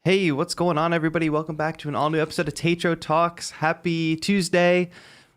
Hey, what's going on, everybody? Welcome back to an all-new episode of TAETRO Talks. Happy Tuesday,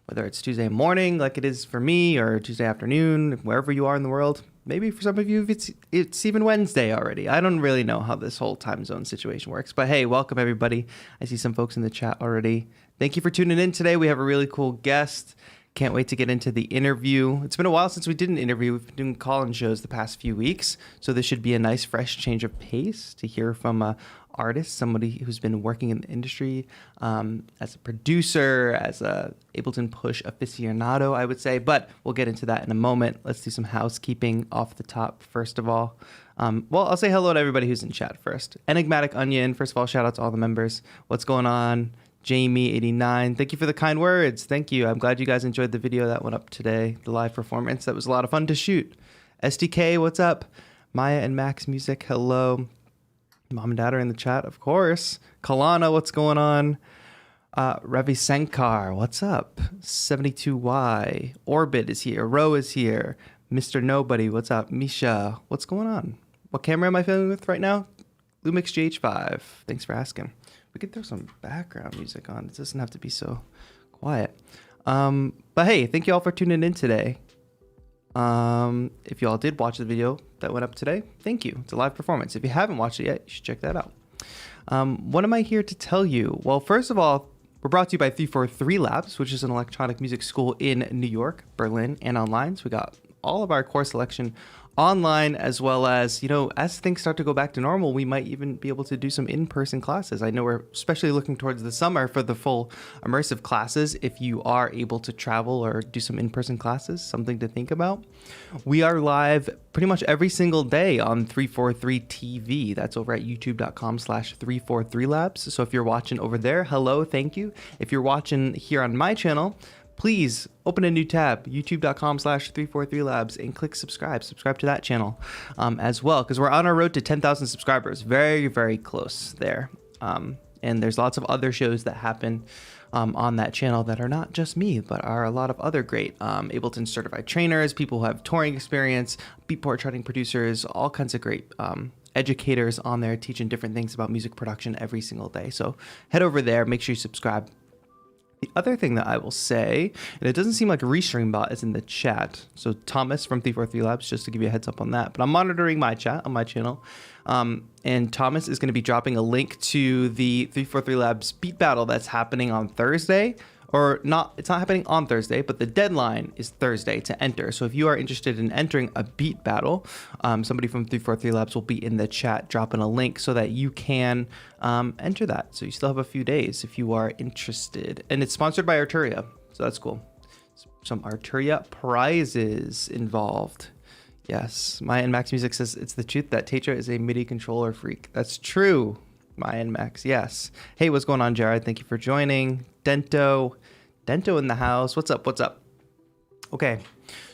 whether it's Tuesday morning like it is for me or Tuesday afternoon, wherever you are in the world. Maybe for some of you, it's even Wednesday already. I don't really know how this whole time zone situation works. But hey, welcome, everybody. I see some folks in the chat already. Thank you for tuning in today. We have a really cool guest. Can't wait to get into the interview. It's been a while since we did an interview. We've been doing call-in shows the past few weeks. So this should be a nice, fresh change of pace to hear from a artist, somebody who's been working in the industry as a producer, as a Ableton Push aficionado, I would say. But we'll get into that in a moment. Let's do some housekeeping off the top, first of all. Well, I'll say hello to everybody who's in chat first. Enigmatic Onion, first of all, shout out to all the members. What's going on? Jamie89, thank you for the kind words. Thank you. I'm glad you guys enjoyed the video that went up today, the live performance. That was a lot of fun to shoot. SDK, what's up? Maya and Max Music, hello. Mom and Dad are in the chat, of course. Kalana, what's going on? Ravi Sankar, what's up? 72Y, Orbit is here. Ro is here. Mr. Nobody, what's up? Misha, what's going on? What camera am I filming with right now? Lumix GH5, thanks for asking. We could throw some background music on. It doesn't have to be so quiet. But hey, thank you all for tuning in today. If you all did watch the video that went up today, thank you. It's a live performance. If you haven't watched it yet, you should check that out. What am I here to tell you? Well, first of all, we're brought to you by 343 Labs, which is an electronic music school in New York, Berlin, and online. So we got all of our course selection online, as well as, as things start to go back to normal, we might even be able to do some in-person classes. I know we're especially looking towards the summer for the full immersive classes. If you are able to travel or do some in-person classes, something to think about. We are live pretty much every single day on 343 TV. That's over at youtube.com/343labs. So if you're watching over there, hello, thank you. If you're watching here on my channel, please open a new tab, youtube.com/343labs, and click subscribe. Subscribe to that channel as well, because we're on our road to 10,000 subscribers. Very, very close there. And there's lots of other shows that happen on that channel that are not just me, but are a lot of other great Ableton-Certified trainers, people who have touring experience, beat portraiting producers, all kinds of great educators on there teaching different things about music production every single day. So head over there, make sure you subscribe. The other thing that I will say, and it doesn't seem like Restreambot is in the chat. So Thomas from 343 Labs, just to give you a heads up on that. But I'm monitoring my chat on my channel. And Thomas is going to be dropping a link to the 343 Labs beat battle that's happening on Thursday. Or not, it's not happening on Thursday, but the deadline is Thursday to enter. So if you are interested in entering a beat battle, somebody from 343 Labs will be in the chat dropping a link so that you can enter that. So you still have a few days if you are interested. And it's sponsored by Arturia, so that's cool. Some Arturia prizes involved. Yes, Maya and Max Music says it's the truth that TAETRO is a MIDI controller freak. That's true. Maya and Max, yes. Hey, what's going on, Jared? Thank you for joining. Dento in the house. What's up? Okay,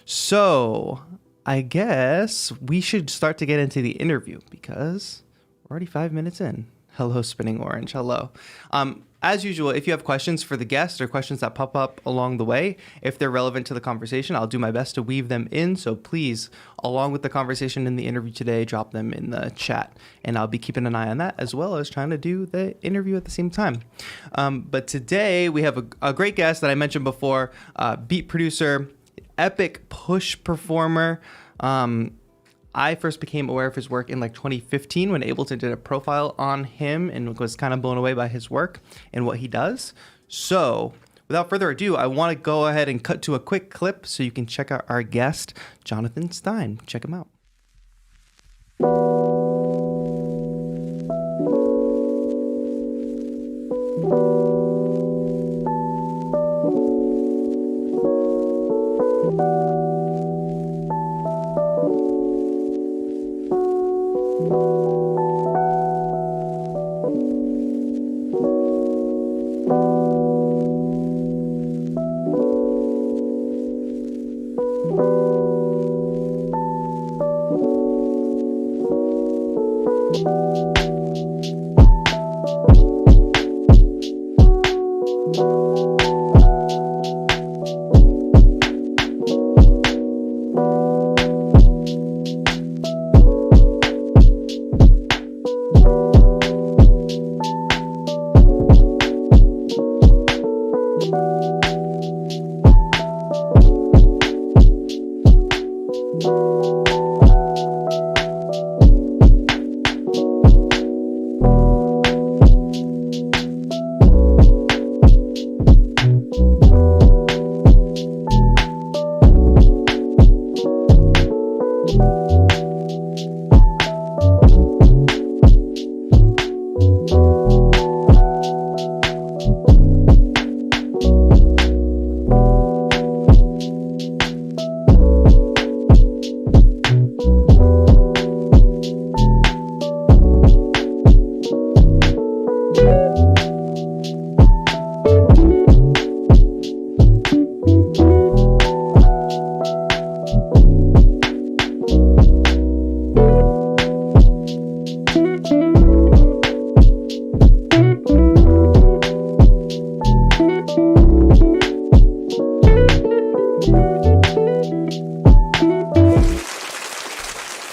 so I guess we should start to get into the interview because we're already 5 minutes in. Hello, Spinning Orange. Hello. As usual, if you have questions for the guest or questions that pop up along the way, if they're relevant to the conversation, I'll do my best to weave them in. So please, along with the conversation in the interview today, drop them in the chat. And I'll be keeping an eye on that as well as trying to do the interview at the same time. But today we have a great guest that I mentioned before, beat producer, epic push performer. I first became aware of his work in 2015 when Ableton did a profile on him and was kind of blown away by his work and what he does. So without further ado, I want to go ahead and cut to a quick clip so you can check out our guest, JNTHN Stein. Check him out.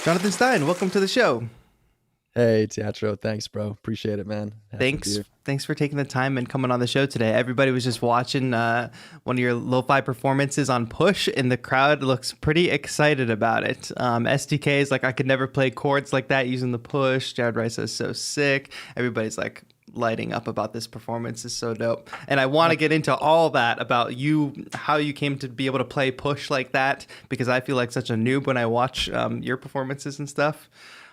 Jonathan Stein, welcome to the show. Hey, TAETRO. Thanks, bro. Appreciate it, man. Happy to be Thanks, here. thanks for taking the time and coming on the show today. Everybody was just watching one of your lo-fi performances on Push, and the crowd looks pretty excited about it. SDK is like, I could never play chords like that using the Push. Jared Rice is so sick. Everybody's like lighting up about this performance. Is so dope. And I want to get into all that about you, how you came to be able to play Push like that, because I feel like such a noob when I watch your performances and stuff.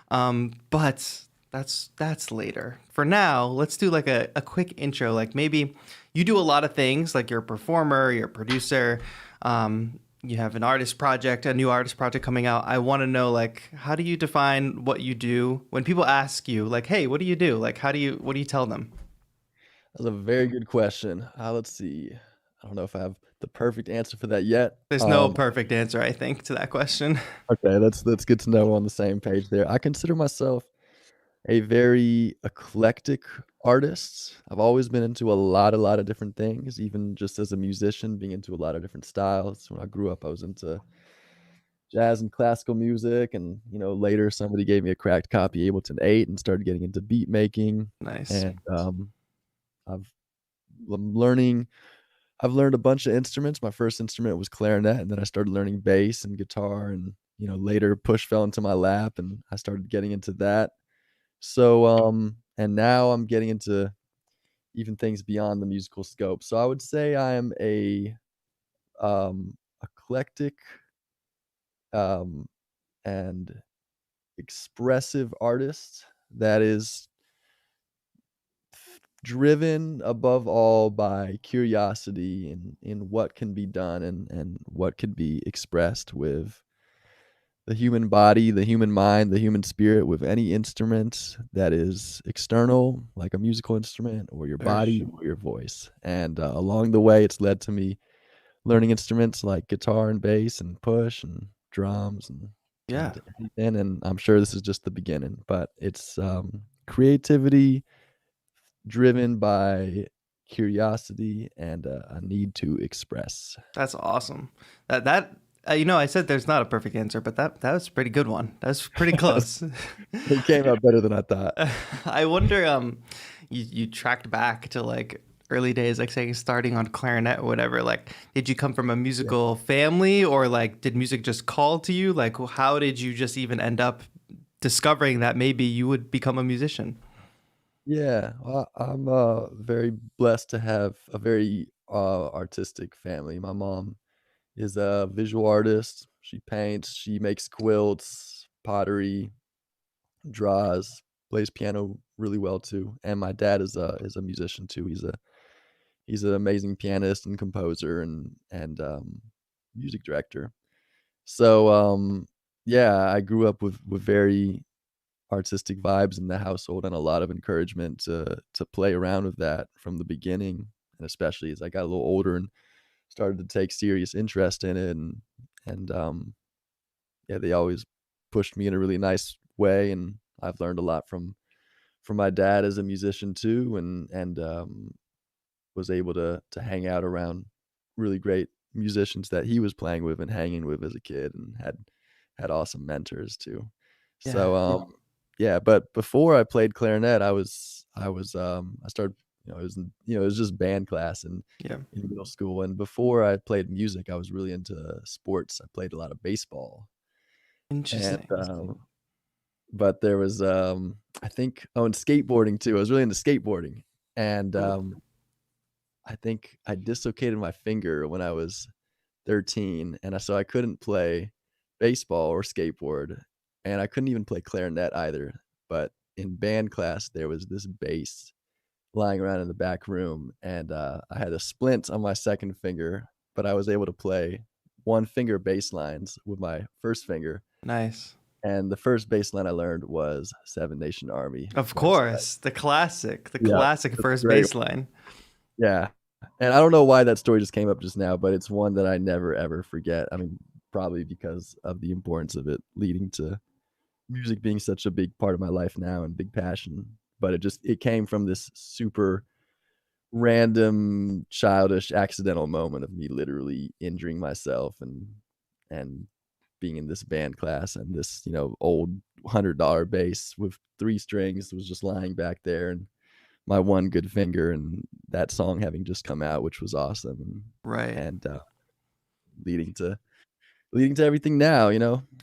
But that's later. For now, let's do like a quick intro. Like maybe you do a lot of things, like you're a performer, you're a producer, you have an artist project, a new artist project coming out. I want to know, like, how do you define what you do when people ask you, like, hey, what do you do? Like, what do you tell them? That's a very good question. Let's see. I don't know if I have the perfect answer for that yet. There's no perfect answer, I think, to that question. Okay, that's good to know we're on the same page there. I consider myself a very eclectic artist. I've always been into a lot of different things, even just as a musician, being into a lot of different styles. When I grew up, I was into jazz and classical music, and later somebody gave me a cracked copy Ableton 8 and started getting into beat making. Nice. And I've I'm learning I've learned a bunch of instruments. My first instrument was clarinet, and then I started learning bass and guitar, and later Push fell into my lap and I started getting into that. So and now I'm getting into even things beyond the musical scope. So I would say I am a eclectic um and expressive artist that is driven above all by curiosity in what can be done and what could be expressed with the human body, the human mind, the human spirit, with any instrument that is external, like a musical instrument, or your Sure. body or your voice. And along the way, it's led to me learning instruments like guitar and bass and push and drums Yeah, and I'm sure this is just the beginning, but it's creativity driven by curiosity and a need to express. that's awesome. I said there's not a perfect answer, but that was a pretty good one. That's pretty close. It came out better than I thought. I wonder, you tracked back to like early days, like saying starting on clarinet or whatever. Like, did you come from a Yeah. musical family, or like did music just call to you? Like, how did you just even end up discovering that maybe you would become a musician? Yeah, well, I'm very blessed to have a very artistic family. My mom is a visual artist. She paints, she makes quilts, pottery, draws, plays piano really well too. And my dad is a musician too. He's an amazing pianist and composer and music director. So yeah, I grew up with very artistic vibes in the household and a lot of encouragement to play around with that from the beginning, and especially as I got a little older and started to take serious interest in it. And yeah, they always pushed me in a really nice way, and I've learned a lot from my dad as a musician too, and was able to hang out around really great musicians that he was playing with and hanging with as a kid, and had awesome mentors too. Yeah, So yeah, but before I played clarinet, I started, it was just band class yeah, in middle school, and before I played music, I was really into sports. I played a lot of baseball, and interesting. but there was I think, oh, and skateboarding too. I was really into skateboarding, and Oh, I think I dislocated my finger when I was 13, and so I couldn't play baseball or skateboard, and I couldn't even play clarinet either. But in band class, there was this bass lying around in the back room, and I had a splint on my second finger, but I was able to play one finger bass lines with my first finger, nice. and the first bass line I learned was Seven Nation Army Of by Stein. course, the Yeah, classic that's a first great. baseline. Yeah, and I don't know why that story just came up just now, but it's one that I never ever forget. I mean, probably because of the importance of it leading to music being such a big part of my life now and big passion. But it came from this super random, childish, accidental moment of me literally injuring myself and being in this band class, and this, old $100 bass with 3 strings was just lying back there, and my one good finger, and that song having just come out, which was awesome, Right. and leading to everything now,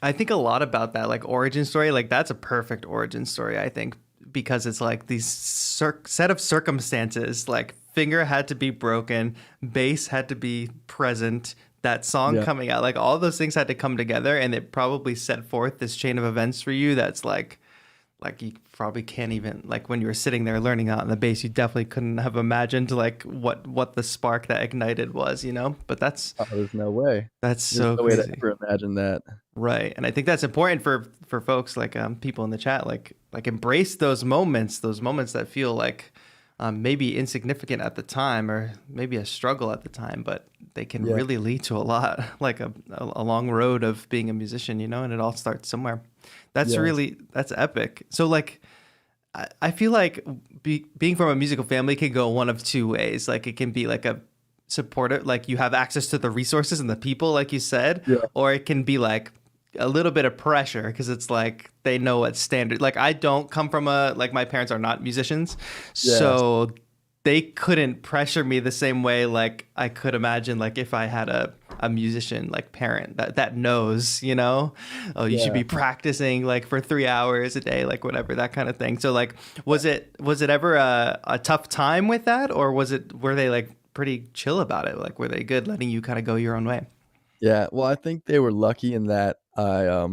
I think a lot about that, like origin story. Like that's a perfect origin story, I think, because it's like these set of circumstances. Like finger had to be broken, bass had to be present, that song Yeah, coming out, like all those things had to come together, and it probably set forth this chain of events for you. That's like you probably can't even, like when you were sitting there learning out on the bass, you definitely couldn't have imagined like what the spark that ignited was, you know. But oh, there's no way. that's There's so no way to crazy. ever imagine that. Right. And I think that's important for folks like people in the chat, like embrace those moments that feel like maybe insignificant at the time, or maybe a struggle at the time, but they can Yeah, really lead to a lot, like a long road of being a musician, you know, and it all starts somewhere. yes. That's epic. So like I feel like being from a musical family can go one of two ways. Like it can be like a supportive, like you have access to the resources and the people, like you said, Yeah, or it can be like a little bit of pressure because it's like they know what's standard. Like I don't come from like my parents are not musicians, yeah, so they couldn't pressure me the same way like I could imagine like if I had a musician like parent that knows, you know, oh you should yeah. be practicing like for 3 hours a day, like whatever, that kind of thing. So like was it ever a tough time with that, or were they like pretty chill about it? Like were they good letting you kind of go your own way? Yeah, well, I think they were lucky in that I,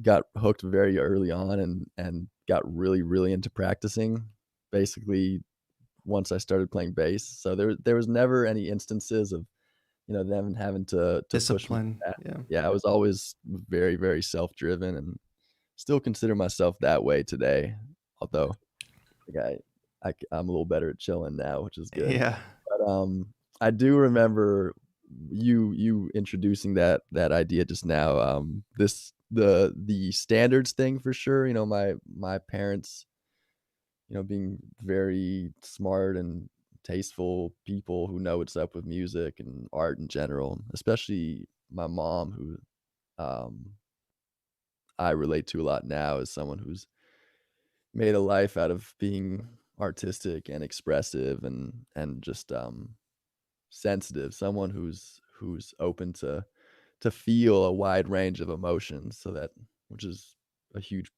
got hooked very early on, and got really, really into practicing, basically, once I started playing bass, so there was never any instances of, them having to push me Discipline, back. yeah. Yeah, I was always very, very self-driven, and still consider myself that way today, although, like, I'm a little better at chilling now, which is good. Yeah. But, I do remember you introducing that idea just now, the standards thing for sure, my parents, being very smart and tasteful people who know what's up with music and art in general, especially my mom, who, um, I relate to a lot now as someone who's made a life out of being artistic and expressive, and just, sensitive, someone who's open to feel a wide range of emotions, so that which is a huge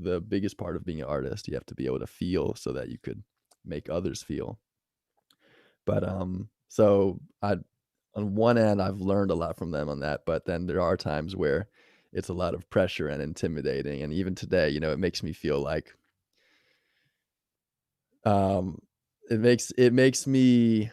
the biggest part of being an artist. You have to be able to feel so that you could make others feel. But, so I on one end, I've learned a lot from them on that, but then there are times where it's a lot of pressure and intimidating, and even today, it makes me feel like, um, it makes me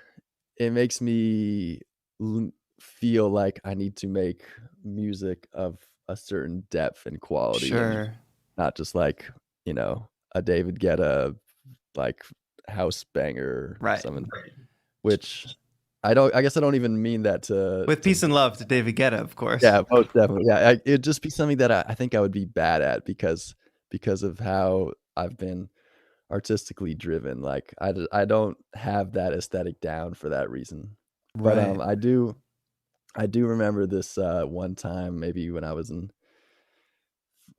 l feel like I need to make music of a certain depth and quality, and Sure. not just like, a David Guetta, like, house banger or Right. something, which I guess I don't even mean that With to peace and love to David Guetta, of course. yeah, most definitely, yeah, it'd just be something that I think I would be bad at, because of how I've been artistically driven, like, I don't have that aesthetic down for that reason. But, Right. I do remember this, one time, maybe when I was in,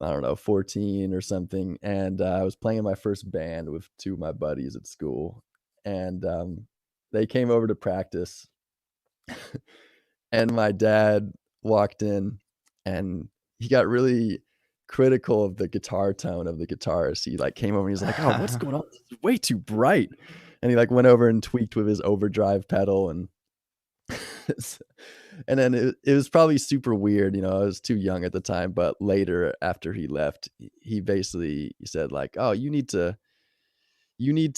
I don't know, 14 or something, and, I was playing in my first band with 2 of my buddies at school, and, they came over to practice, and my dad walked in, and he got really critical of the guitar tone of the guitarist. He, like, came over and he's like, "Oh, what's going on? This is way too bright." And he, like, went over and tweaked with his overdrive pedal, and and then it was probably super weird, I was too young at the time, but later after he left, he basically said like, "Oh, you need to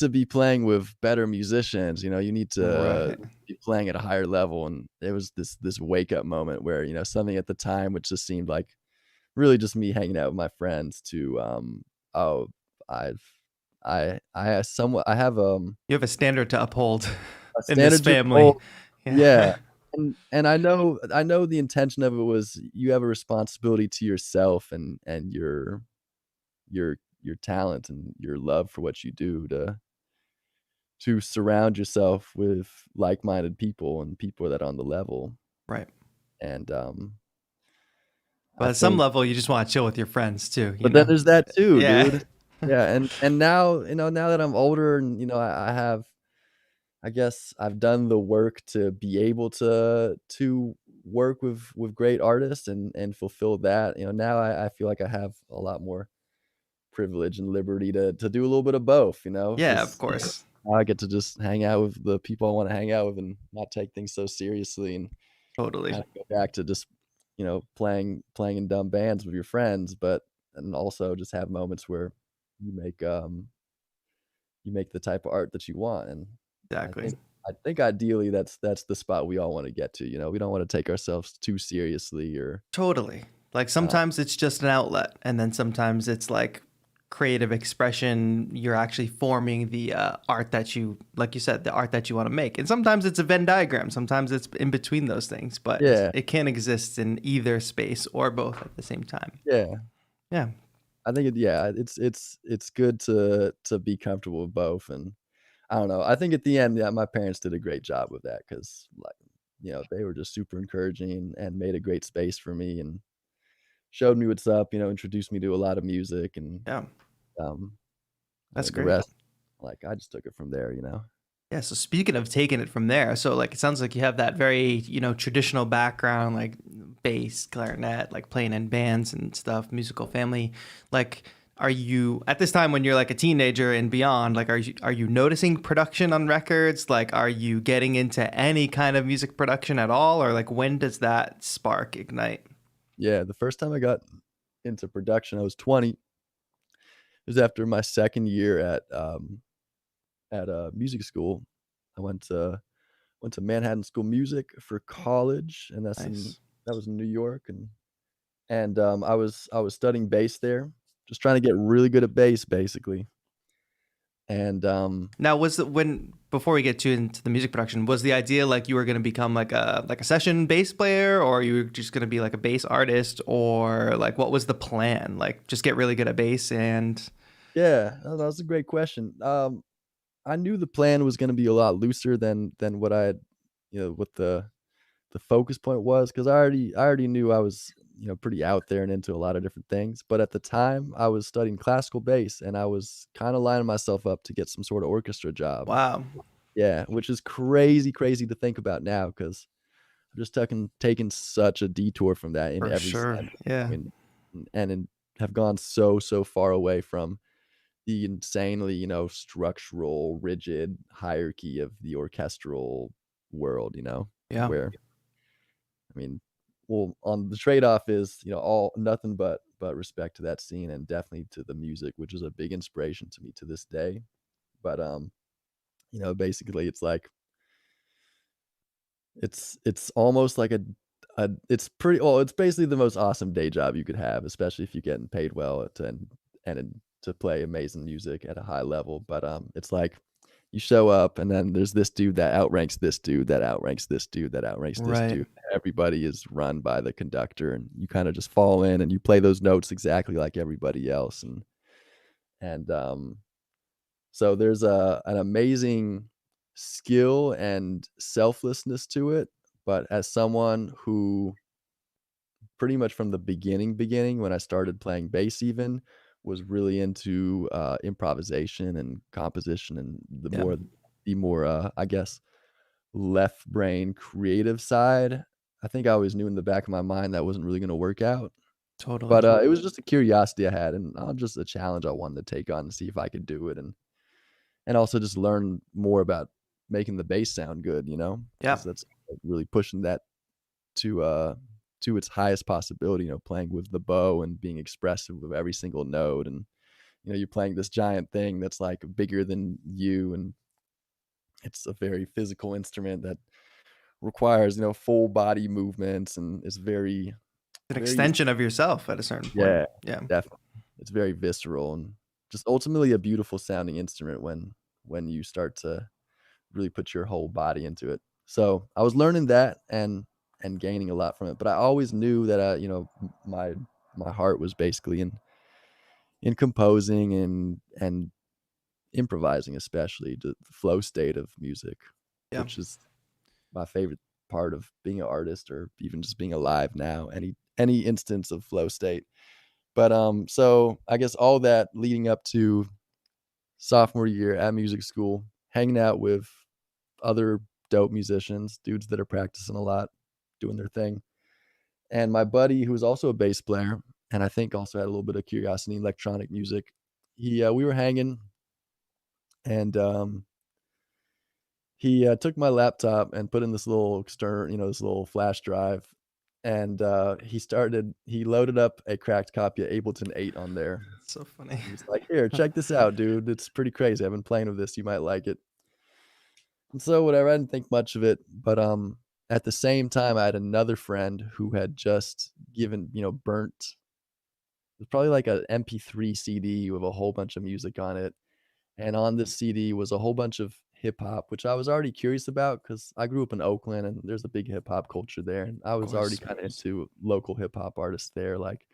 be playing with better musicians, you need to Right. be playing at a higher level," and it was this wake up moment where, something at the time which just seemed like really just me hanging out with my friends to, oh, I've I have, You have a standard to uphold a in this standard to family. uphold. Yeah, Yeah. and I know the intention of it was you have a responsibility to yourself, and your talent and your love for what you do to surround yourself with like-minded people and people that are on the level, Right. and, But I at some think level, you just want to chill with your friends too, you but then know? there's that too, Yeah. dude. Yeah, and now, now that I'm older and, I have I guess I've done the work to be able to work with great artists and fulfill that, now I feel like I have a lot more privilege and liberty to do a little bit of both, Yeah, of because course. I get to just hang out with the people I wanna hang out with and not take things so seriously and Totally. kinda go back to just, playing in dumb bands with your friends, but and also just have moments where you make, you make the type of art that you want, and I Exactly. think I think ideally that's the spot we all wanna get to, we don't wanna take ourselves too seriously or, Totally. Like uh sometimes it's just an outlet, and then sometimes it's like creative expression. You're actually forming the art that you, like you said, the art that you want to make. And sometimes it's a Venn diagram. Sometimes it's in between those things, but Yeah, it can exist in either space or both at the same time. yeah. Yeah, I think it's good to be comfortable with both, and I don't know, I think at the end, yeah, my parents did a great job with that because, like, they were just super encouraging and made a great space for me and showed me what's up, introduced me to a lot of music and, yeah, um, that's the great. rest, like, I just took it from there. Yeah, so speaking of taking it from there, so like it sounds like you have that very, traditional background, like bass, clarinet, like playing in bands and stuff, musical family. Like, are you at this time when you're like a teenager and beyond, like are you noticing production on records? Like, are you getting into any kind of music production at all? Or like when does that spark ignite? Yeah, the first time I got into production, I was 20. It was after my 2nd year at music school. I went to Manhattan School of Music for college, and Nice. that was in New York, and I was studying bass there, just trying to get really good at bass, basically, and, Now, was it when before we get too into the music production, was the idea like you were going to become like a session bass player, or you were just going to be like a bass artist, or like what was the plan? Like just get really good at bass and yeah, that was a great question. I knew the plan was gonna be a lot looser than what I had, what the focus point was, 'cause I already knew I was, pretty out there and into a lot of different things, but at the time, I was studying classical bass, and I was kinda lining myself up to get some sorta orchestra job. wow, Yeah, which is crazy, crazy to think about now, 'cause I've just taken such a detour from that in for every sure, sense, yeah, and have gone so, so far away from the insanely, structural, rigid hierarchy of the orchestral world, yeah, where I mean, well, on the trade-off is, all nothing but respect to that scene and definitely to the music, which is a big inspiration to me to this day. But, basically, it's like it's almost like a it's pretty well, it's basically the most awesome day job you could have, especially if you're getting paid well to play amazing music at a high level. But, it's like you show up and then there's this dude that outranks this dude, that outranks this dude, that outranks this right, dude. Everybody is run by the conductor, and you kinda just fall in and you play those notes exactly like everybody else, and so there's an amazing skill and selflessness to it, but as someone who pretty much from the beginning, when I started playing bass even, was really into, improvisation and composition and yeah, the more, I guess, left brain creative side, I think I always knew in the back of my mind that wasn't really gonna work out, totally, but, it was just a curiosity I had and, just a challenge I wanted to take on to see if I could do it and also just learn more about making the bass sound good, yeah, because that's like, really pushing that to, uh to its highest possibility, playing with the bow and being expressive with every single note, and, you're playing this giant thing that's, like, bigger than you, and it's a very physical instrument that requires, full body movements and is very, an very extension of yourself at a certain point, yeah, yeah, definitely. It's very visceral and just ultimately a beautiful sounding instrument when you start to really put your whole body into it. So, I was learning that and gaining a lot from it, but I always knew that, my heart was basically in composing and improvising, especially the flow state of music, yeah. which is my favorite. part of being an artist or even just being alive now, any instance of flow state. But so I guess all that leading up to sophomore year at music school, hanging out with other dope musicians, dudes that are practicing a lot, doing their thing. And my buddy, who was also a bass player, and I think also had a little bit of curiosity in electronic music, we were hanging, and he took my laptop and put in this little this little flash drive, and he loaded up a cracked copy of Ableton 8 on there. So funny. He was like, "Here, check this out, dude. It's pretty crazy. I've been playing with this. You might like it." And so whatever, I didn't think much of it, but at the same time, I had another friend who had just burnt it was probably like a MP3 CD with a whole bunch of music on it. And on this CD was a whole bunch of hip hop, which I was already curious about because I grew up in Oakland and there's a big hip hop culture there. And I Of was already course. kind of into local hip hop artists there, like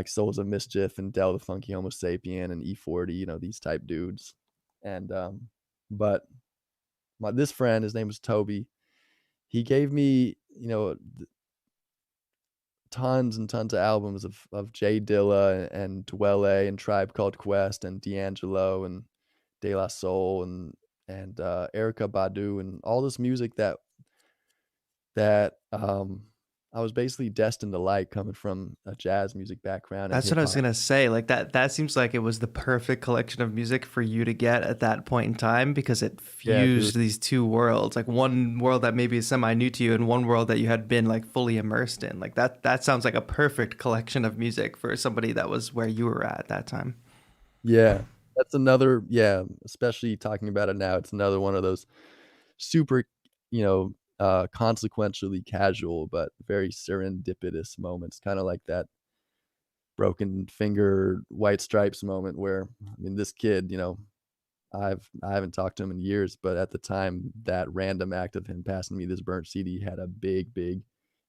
Souls of Mischief and Del the Funky Homo Sapien and E40, these type dudes. And but this friend, his name was Toby, he gave me, tons and tons of albums of Jay Dilla and Dwelle and Tribe Called Quest and D'Angelo and De La Soul and Erykah Badu and all this music that I was basically destined to like, coming from a jazz music background and That's hip what I was hop. gonna say. Like that seems like it was the perfect collection of music for you to get at that point in time because it Yeah, dude. fused these two worlds, like one world that maybe is semi new to you and one world that you had been like fully immersed in. Like that sounds like a perfect collection of music for somebody that was where you were at that time. Yeah. That's another, yeah, especially talking about it now, it's another one of those super, consequentially casual but very serendipitous moments, kind of like that Broken Finger, White Stripes moment where, I mean, this kid, I haven't talked to him in years, but at the time, that random act of him passing me this burnt CD had a big, big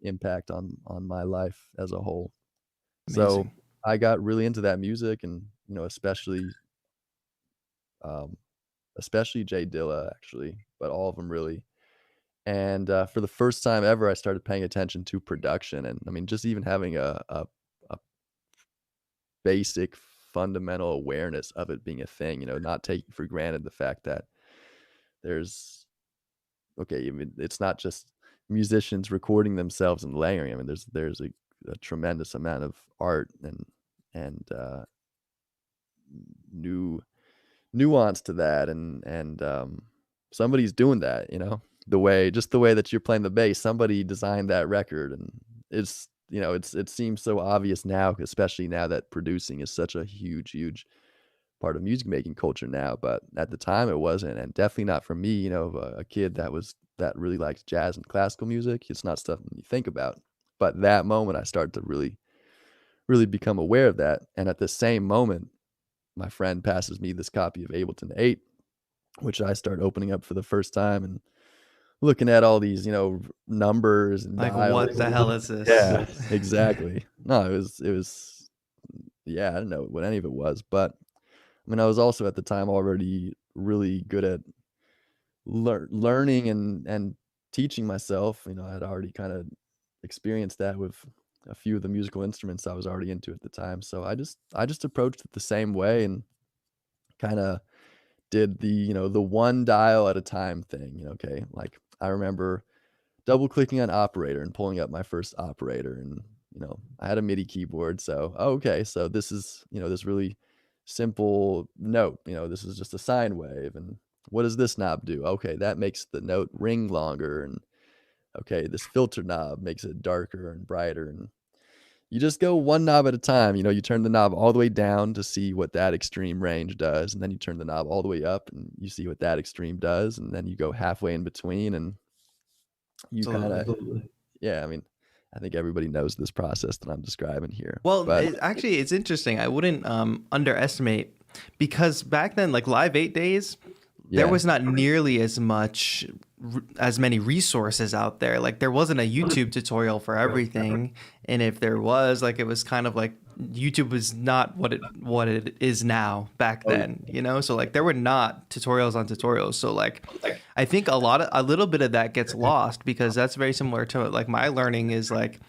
impact on my life as a whole. So Amazing. I got really into that music, and um, especially Jay Dilla, actually, but all of them really. And for the first time ever, I started paying attention to production, and I mean, just even having a basic fundamental awareness of it being a thing, not taking for granted the fact that there's okay, I mean, it's not just musicians recording themselves and layering. I mean, there's a tremendous amount of art and new nuance to that, and somebody's doing that, the way that you're playing the bass, somebody designed that record, and it seems so obvious now, especially now that producing is such a huge part of music making culture now, but at the time it wasn't, and definitely not for me, a kid that really likes jazz and classical music. It's not stuff you think about. But that moment I started to really become aware of that, and at the same moment, my friend passes me this copy of Ableton 8, which I start opening up for the first time and looking at all these, numbers and Like dials. what the hell is this? Yeah, exactly. No, it was yeah, I didn't know what any of it was, but I mean, I was also at the time already really good at learning and teaching myself. I had already kind of experienced that with a few of the musical instruments I was already into at the time. So I just approached it the same way and kind of did the one dial at a time thing. Okay, like I remember double clicking on operator and pulling up my first operator, and I had a MIDI keyboard, so okay, so this is this really simple note, this is just a sine wave, and what does this knob do? Okay, that makes the note ring longer, and okay, this filter knob makes it darker and brighter, and you just go one knob at a time. You turn the knob all the way down to see what that extreme range does, and then you turn the knob all the way up and you see what that extreme does, and then you go halfway in between, and you kinda Absolutely. yeah, I mean, I think everybody knows this process that I'm describing here, Well, but actually, it's interesting. I wouldn't underestimate because back then, like Live 8 days, there yeah, was not nearly as many resources out there. Like there wasn't a YouTube tutorial for everything, and if there was, like it was kind of like YouTube was not what it is now back Oh, then, you know? So like there were not tutorials on tutorials. So like I think a little bit of that gets lost because that's very similar to like my learning is like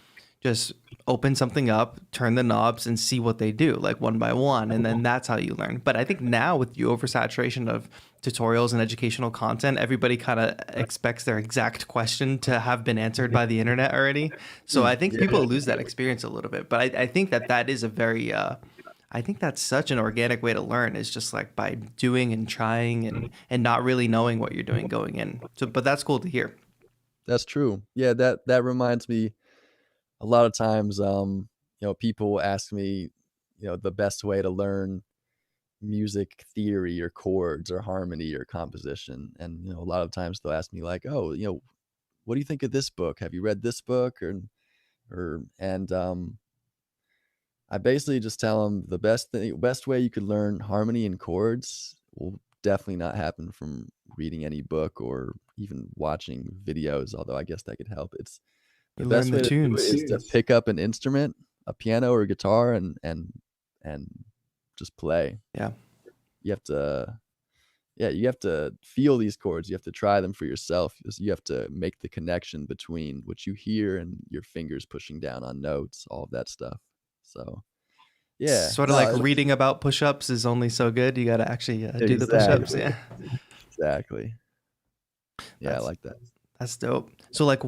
just open something up, turn the knobs and see what they do like one by one and then that's how you learn. But I think now with the oversaturation of tutorials and educational content, everybody kind of expects their exact question to have been answered by the internet already. So I think yeah, people lose that experience a little bit. But I think that that is a very, I think that's such an organic way to learn is just like by doing and trying and not really knowing what you're doing going in. So, but that's cool to hear. that's true. Yeah, that reminds me a lot of times, people ask me, the best way to learn music theory or chords or harmony or composition. And, a lot of times they'll ask me like, "Oh, what do you think of this book? Have you read this book?" And I basically just tell them the best way you could learn harmony and chords will definitely not happen from reading any book or even watching videos, although I guess that could help. It's the You learn best the way to do it tunes. is to pick up an instrument, a piano or a guitar, and just play. Yeah. You have to yeah, you have to feel these chords. You have to try them for yourself. You have to make the connection between what you hear and your fingers pushing down on notes, all of that stuff. So, yeah, Sort of like no, reading about push-ups is only so good. You got to actually do the push-ups. exactly, Yeah. exactly. Yeah, I That's like that. That's dope. So like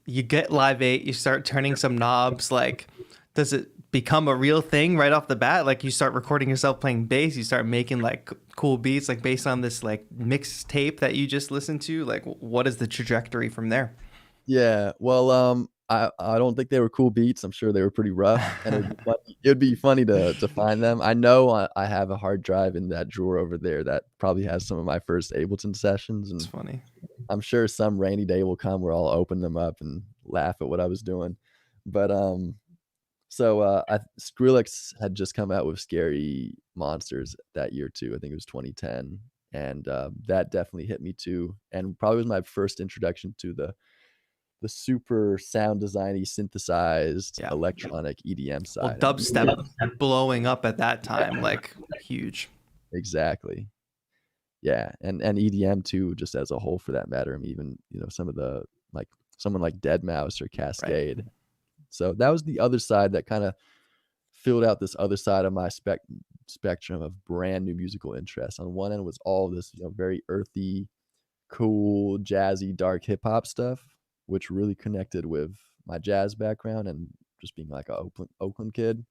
you get Live 8, you start turning some knobs, like does it become a real thing right off the bat? Like you start recording yourself playing bass, you start making like cool beats like based on this like mixed tape that you just listened to? Like what is the trajectory from there? Yeah, well, I don't think they were cool beats. I'm sure they were pretty rough, and it would be funny to find them. I know I have a hard drive in that drawer over there that probably has some of my first Ableton sessions, It's and funny. I'm sure some rainy day will come where I'll open them up and laugh at what I was doing. But, I Skrillex had just come out with Scary Monsters that year too. I think it was 2010, and, that definitely hit me too, and probably was my first introduction to the super sound designy, synthesized, Yeah. electronic EDM Well, side, and dubstep blowing up at that time, like huge. exactly. Yeah, and EDM too, just as a whole for that matter. I mean, even, some of the like, someone like Dead Mouse or Right. Cascade. So that was the other side that kinda filled out this other side of my spectrum of brand new musical interests. On one end was all this, very earthy, cool, jazzy, dark hip hop stuff, which really connected with my jazz background and just being like a Oakland kid.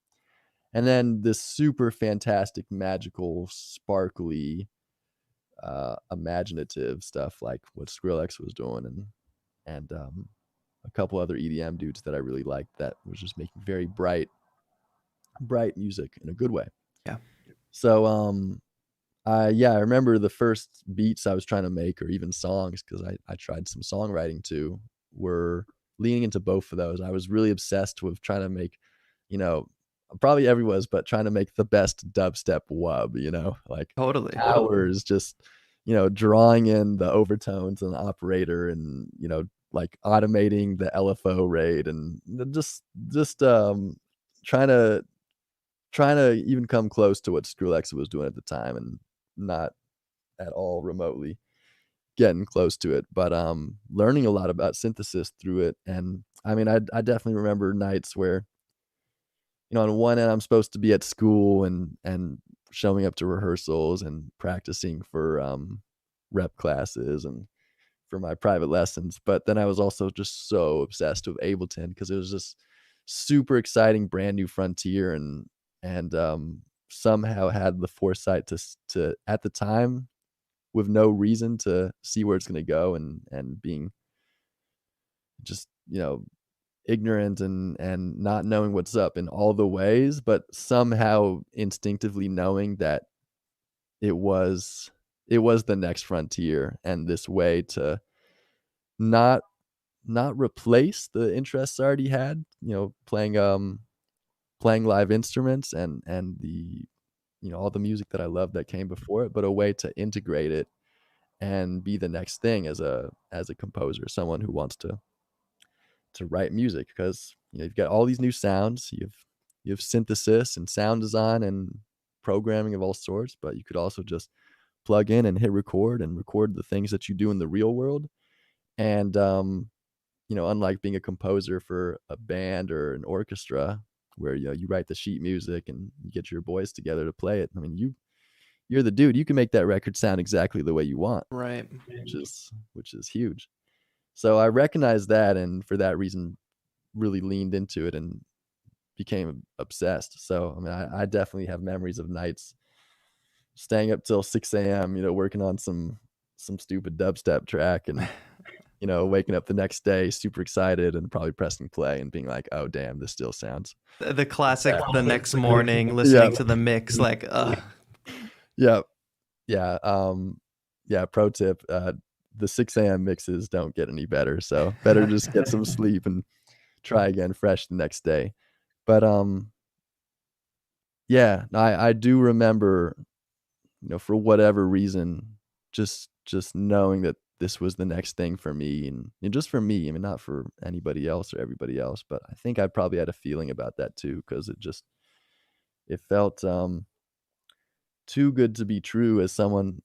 And then this super fantastic, magical, sparkly, imaginative stuff like what Skrillex was doing and a couple other EDM dudes that I really liked that was just making very bright music in a good way. Yeah. So I remember the first beats I was trying to make or even songs because I tried some songwriting too, were leaning into both of those. I was really obsessed with trying to make, you know, probably everyone's, but trying to make the best dubstep wub, like Totally. hours just, drawing in the overtones and the operator and, like automating the LFO rate and just trying to trying to even come close to what Skrillex was doing at the time and not at all remotely getting close to it, but, learning a lot about synthesis through it, and, I mean, I definitely remember nights where, on one end, I'm supposed to be at school and showing up to rehearsals and practicing for, rep classes and for my private lessons, but then I was also just so obsessed with Ableton because it was just super exciting brand new frontier and somehow had the foresight to at the time, with no reason to see where it's gonna go and being just, ignorant and not knowing what's up in all the ways, but somehow instinctively knowing that it was it was the next frontier and this way to not not replace the interests I already had, playing live instruments and the all the music that I loved that came before it, but a way to integrate it and be the next thing as a composer, someone who wants to write music because, you've got all these new sounds, you've you have synthesis and sound design and programming of all sorts, but you could also just plug in and hit record and record the things that you do in the real world. And unlike being a composer for a band or an orchestra where you write the sheet music and you get your boys together to play it. I mean, you're the dude. You can make that record sound exactly the way you want, Right. which is huge. So I recognized that, and for that reason, really leaned into it and became obsessed. So I mean, I definitely have memories of nights staying up till 6 a.m. Working on some stupid dubstep track, and waking up the next day super excited and probably pressing play and being like, "Oh damn, this still sounds." The classic, the next morning, Yeah. listening to the mix, like, Yeah. Yeah. Yeah. Pro tip: the 6 a.m. mixes don't get any better, so better just get some sleep and try again fresh the next day. But yeah, I do remember, for whatever reason, just knowing that this was the next thing for me, and just for me. I mean, not for anybody else or everybody else, but I think I probably had a feeling about that too, because it felt too good to be true as someone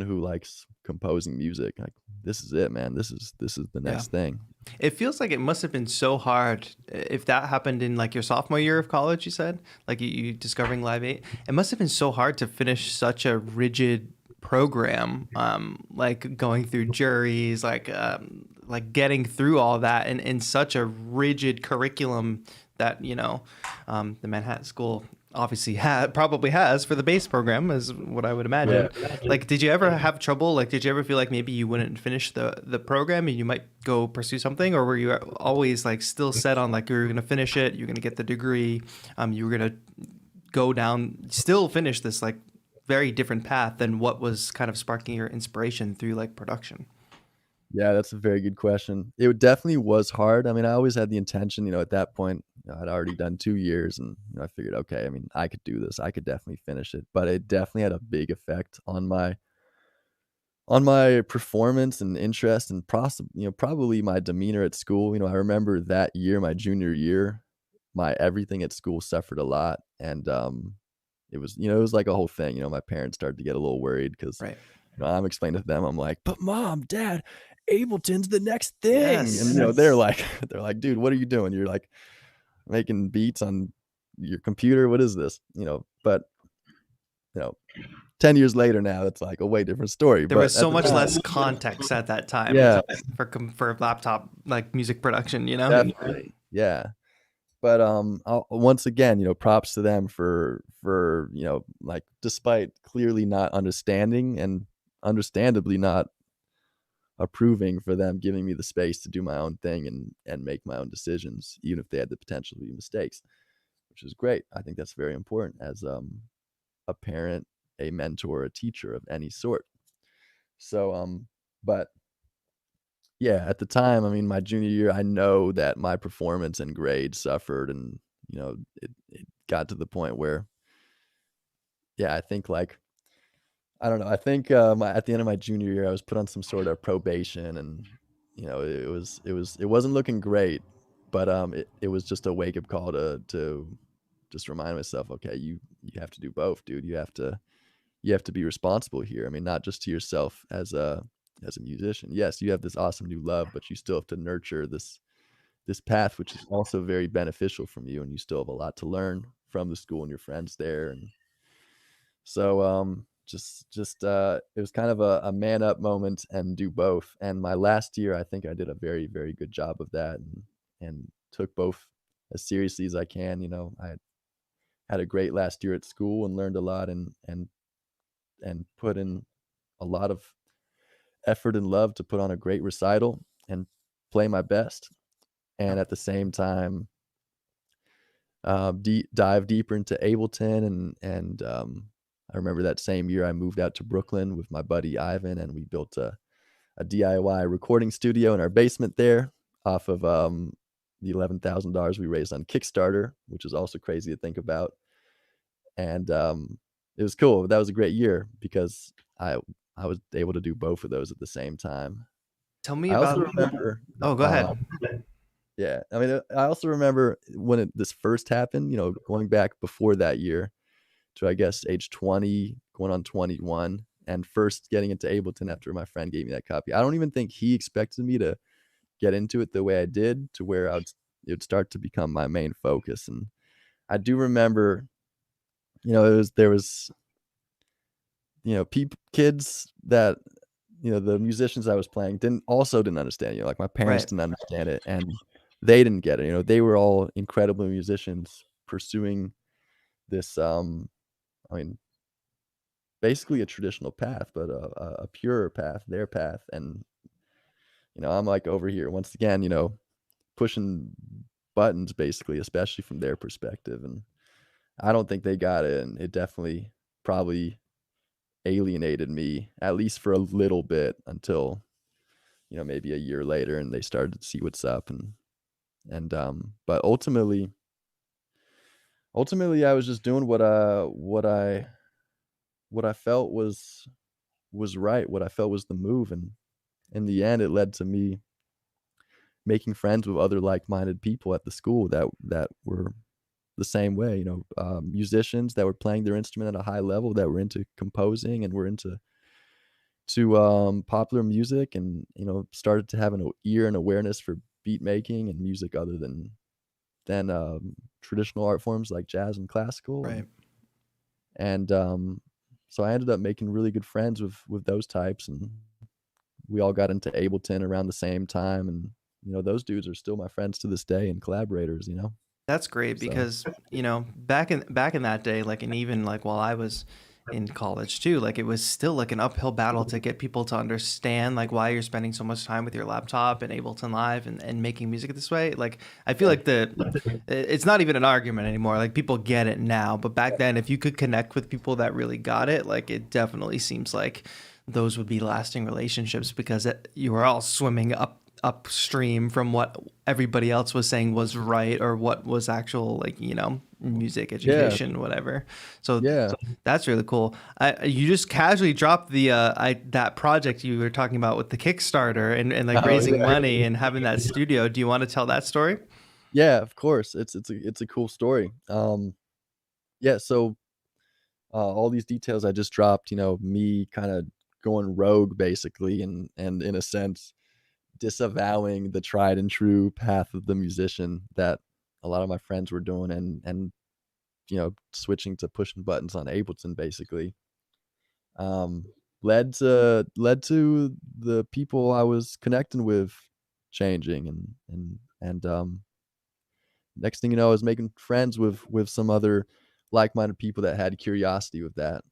who likes composing music. Like, this is it, man. This is the yeah. next thing. It feels like it must have been so hard if that happened in like your sophomore year of college, you said, like you discovering Live 8. It must have been so hard to finish such a rigid program, like going through juries, like getting through all that in such a rigid curriculum that, the Manhattan School obviously probably has for the base program, is what I would imagine. Yeah. Like, did you ever have trouble? Like, did you ever feel like maybe you wouldn't finish the program and you might go pursue something, or were you always like still set on like you're gonna finish it, you're gonna get the degree, you were gonna go down, still finish this like very different path than what was kind of sparking your inspiration through like production? Yeah, that's a very good question. It definitely was hard. I mean, I always had the intention, at that point, I'd already done 2 years, and, I figured, "Okay, I mean, I could do this. I could definitely finish it." But it definitely had a big effect on my performance and interest, and probably my demeanor at school. I remember that year, my junior year, my everything at school suffered a lot, and, it was like a whole thing. My parents started to get a little worried 'cause, Right. I'm explaining to them, I'm like, "But mom, dad, Ableton's the next thing." And, Yes. they're like they're like, "Dude, what are you doing? You're, like, making beats on your computer? What is this?" But, you know, 10 years later now, it's, like, a way different story, There was but at so the much time. less context at that time Yeah, for laptop like music production, you know? definitely, yeah. But, once again, props to them for, like, despite clearly not understanding and understandably not approving, for them giving me the space to do my own thing and make my own decisions, even if they had the potential to be mistakes, which is great. I think that's very important as, a parent, a mentor, a teacher of any sort. So, but yeah, at the time, I mean, my junior year, I know that my performance and grades suffered, and, it got to the point where, yeah, I think, like, I don't know, I think, at the end of my junior year, I was put on some sort of probation, and, it wasn't looking great, but, it was just a wake-up call to just remind myself, "Okay, you have to do both, dude. You have to be responsible here." I mean, not just to yourself as a musician. Yes, you have this awesome new love, but you still have to nurture this path, which is also very beneficial from you, and you still have a lot to learn from the school and your friends there. And so, it was kind of a man up moment and do both. And my last year, I think I did a very, very good job of that, and took both as seriously as I can. I had a great last year at school and learned a lot, and put in a lot of effort and love to put on a great recital and play my best. And at the same time, dive deeper into Ableton, and I remember that same year I moved out to Brooklyn with my buddy Ivan, and we built a DIY recording studio in our basement there, off of the $11,000 we raised on Kickstarter, which is also crazy to think about. And it was cool. That was a great year because I was able to do both of those at the same time. Tell me I also about. remember, Oh, go ahead. Yeah, I mean, I also remember when this first happened, going back before that year to, I guess, age 20, going on 21, and first getting into Ableton after my friend gave me that copy. I don't even think he expected me to get into it the way I did, to where it would start to become my main focus. And I do remember, there was, kids that, the musicians I was playing didn't understand, like my parents Right. didn't understand it, and they didn't get it. They were all incredible musicians pursuing this, I mean, basically a traditional path, but a purer path, their path. And, I'm like over here once again, pushing buttons basically, especially from their perspective. And I don't think they got it. And it definitely probably alienated me, at least for a little bit, until, maybe a year later, and they started to see what's up. But ultimately I was just doing what I felt was right, what I felt was the move. And in the end, it led to me making friends with other like-minded people at the school that were the same way, musicians that were playing their instrument at a high level, that were into composing and were into popular music, and, started to have an ear and awareness for beat making and music other than traditional art forms like jazz and classical. Right. And so I ended up making really good friends with those types, and we all got into Ableton around the same time. And, those dudes are still my friends to this day and collaborators. That's great So because, back in that day, like, and even like while I was in college too, like it was still like an uphill battle to get people to understand like why you're spending so much time with your laptop and Ableton Live and making music this way. Like I feel yeah. like it's not even an argument anymore. Like people get it now, but back then if you could connect with people that really got it, like it definitely seems like those would be lasting relationships because you were all swimming upstream from what everybody else was saying was right or what was actual, like, music Yeah, education, whatever. So yeah. that's really cool. You just casually dropped that project you were talking about with the Kickstarter and like Oh, raising yeah. money and having that studio. Do you want to tell that story? Yeah, of course. It's a cool story. Yeah, so, all these details I just dropped, me kinda going rogue basically, and in a sense, disavowing the tried and true path of the musician that a lot of my friends were doing, and, switching to pushing buttons on Ableton basically, um, led to the people I was connecting with changing. And next thing you know, I was making friends with some other like-minded people that had curiosity with that.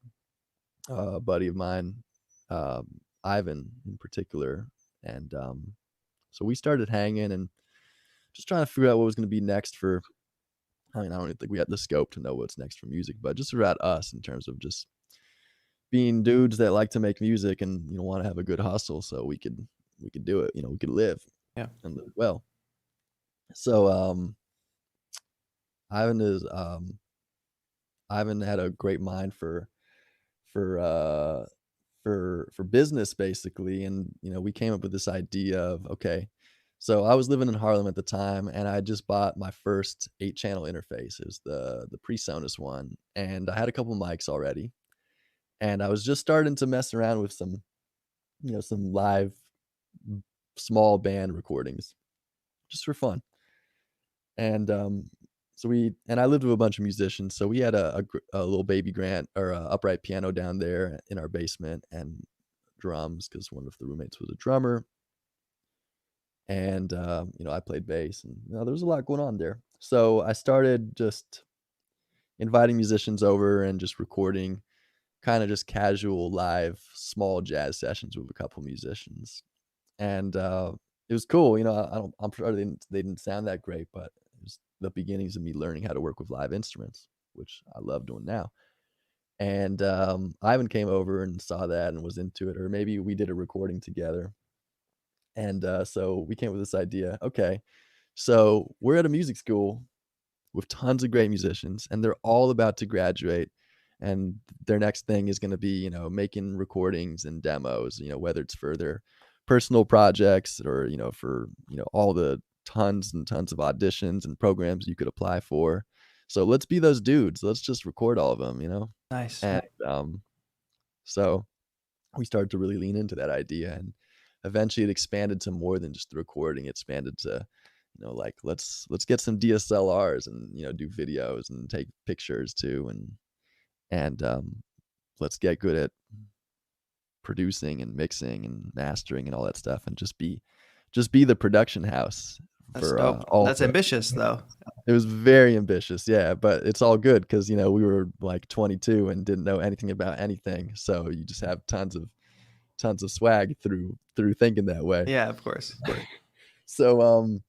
A buddy of mine, Ivan in particular, and so we started hanging and just trying to figure out what was gonna be next for. I mean, I don't even think we had the scope to know what's next for music, but just about us in terms of just being dudes that like to make music and, wanna have a good hustle so we could do it, we could live Yeah. and live well. So, Ivan is, Ivan had a great mind for, uh for business basically. And, we came up with this idea of, okay, so I was living in Harlem at the time, and I just bought my first 8-channel interface. It was the PreSonus one, and I had a couple mics already, and I was just starting to mess around with some live small band recordings just for fun. And I lived with a bunch of musicians, so we had a little baby grand or a upright piano down there in our basement, and drums because one of the roommates was a drummer. And I played bass, and, there was a lot going on there. So I started just inviting musicians over and just recording kind of just casual live small jazz sessions with a couple musicians. And it was cool. I'm sure they didn't sound that great, but it was the beginnings of me learning how to work with live instruments, which I love doing now. And Ivan came over and saw that and was into it, or maybe we did a recording together. And so we came up with this idea. Okay, so we're at a music school with tons of great musicians, and they're all about to graduate. And their next thing is going to be, making recordings and demos, whether it's for their personal projects or, for, all the tons and tons of auditions and programs you could apply for. So let's be those dudes. Let's just record all of them, you know? Nice. And so we started to really lean into that idea, and eventually it expanded to more than just the recording. It expanded to, you know, like let's get some DSLRs and, you know, do videos and take pictures too, and let's get good at producing and mixing and mastering and all that stuff, and just be the production house That's for dope. all That's the. ambitious though. It was very ambitious, yeah, but it's all good because, you know, we were like 22 and didn't know anything about anything, so you just have tons of swag through thinking that way. Yeah, of course. So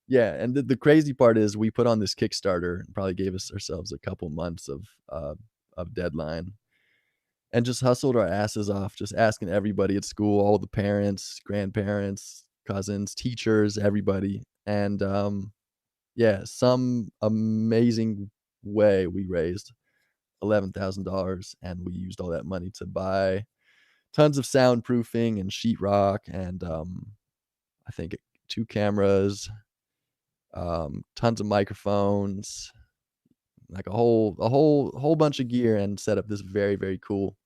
yeah, and the crazy part is we put on this Kickstarter and probably gave ourselves a couple months of deadline, and just hustled our asses off, just asking everybody at school, all the parents, grandparents, cousins, teachers, everybody. And yeah, some amazing way we raised $11,000, and we used all that money to buy tons of soundproofing and sheetrock, and I think 2 cameras, tons of microphones, like a whole bunch of gear, and set up this very, very cool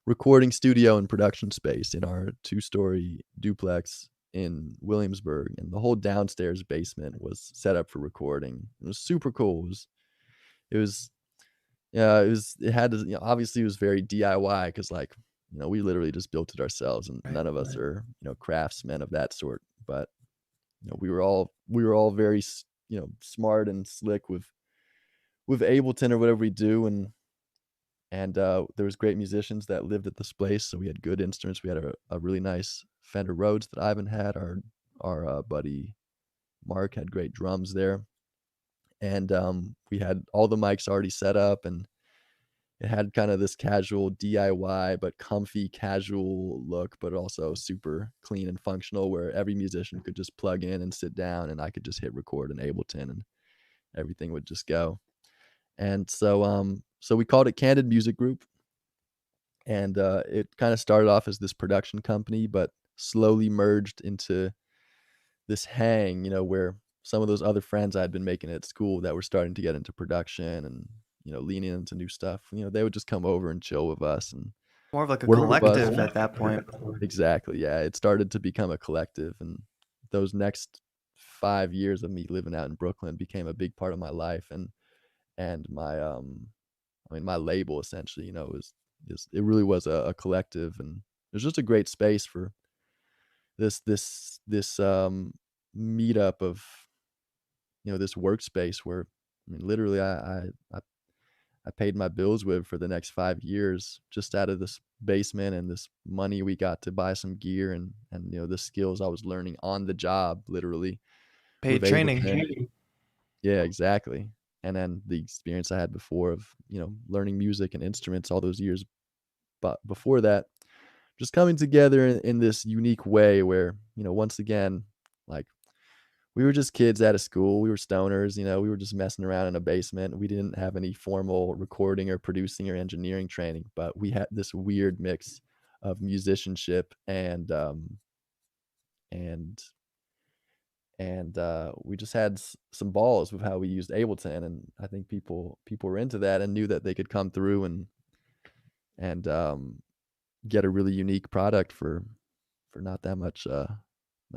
recording studio and production space in our 2-story duplex in Williamsburg, and the whole downstairs basement was set up for recording. It was super cool. It was yeah, it had to, you know, obviously it was very DIY because, like, you know, we literally just built it ourselves, and Right. none of us are, you know, craftsmen of that sort. But, you know, we were all very you know, smart and slick with Ableton or whatever we do, and there was great musicians that lived at this place, so we had good instruments. We had a really nice Fender Rhodes that Ivan had. Our buddy Mark had great drums there, and we had all the mics already set up, and it had kind of this casual DIY but comfy casual look, but also super clean and functional, where every musician could just plug in and sit down, and I could just hit record in Ableton, and everything would just go. And so we called it Candid Music Group, and it kind of started off as this production company, but slowly merged into this hang, you know, where some of those other friends I'd been making at school that were starting to get into production and, you know, leaning into new stuff, you know, they would just come over and chill with us and More of like a work with us. collective at that point. Exactly. Yeah. It started to become a collective. And those next 5 years of me living out in Brooklyn became a big part of my life. And my, I mean, my label essentially, you know, it really was a collective, and it was just a great space for this meetup of, you know, this workspace where, I mean, literally I paid my bills with for the next 5 years just out of this basement, and this money we got to buy some gear, and, you know, the skills I was learning on the job, literally, with Paid training. Ableton. Yeah, exactly. And then the experience I had before of, you know, learning music and instruments all those years, but before that, just coming together in this unique way where, you know, once again, like, we were just kids out of school. We were stoners, you know, we were just messing around in a basement. We didn't have any formal recording or producing or engineering training, but we had this weird mix of musicianship and we just had some balls with how we used Ableton, and I think people were into that and knew that they could come through and get a really unique product for not that much not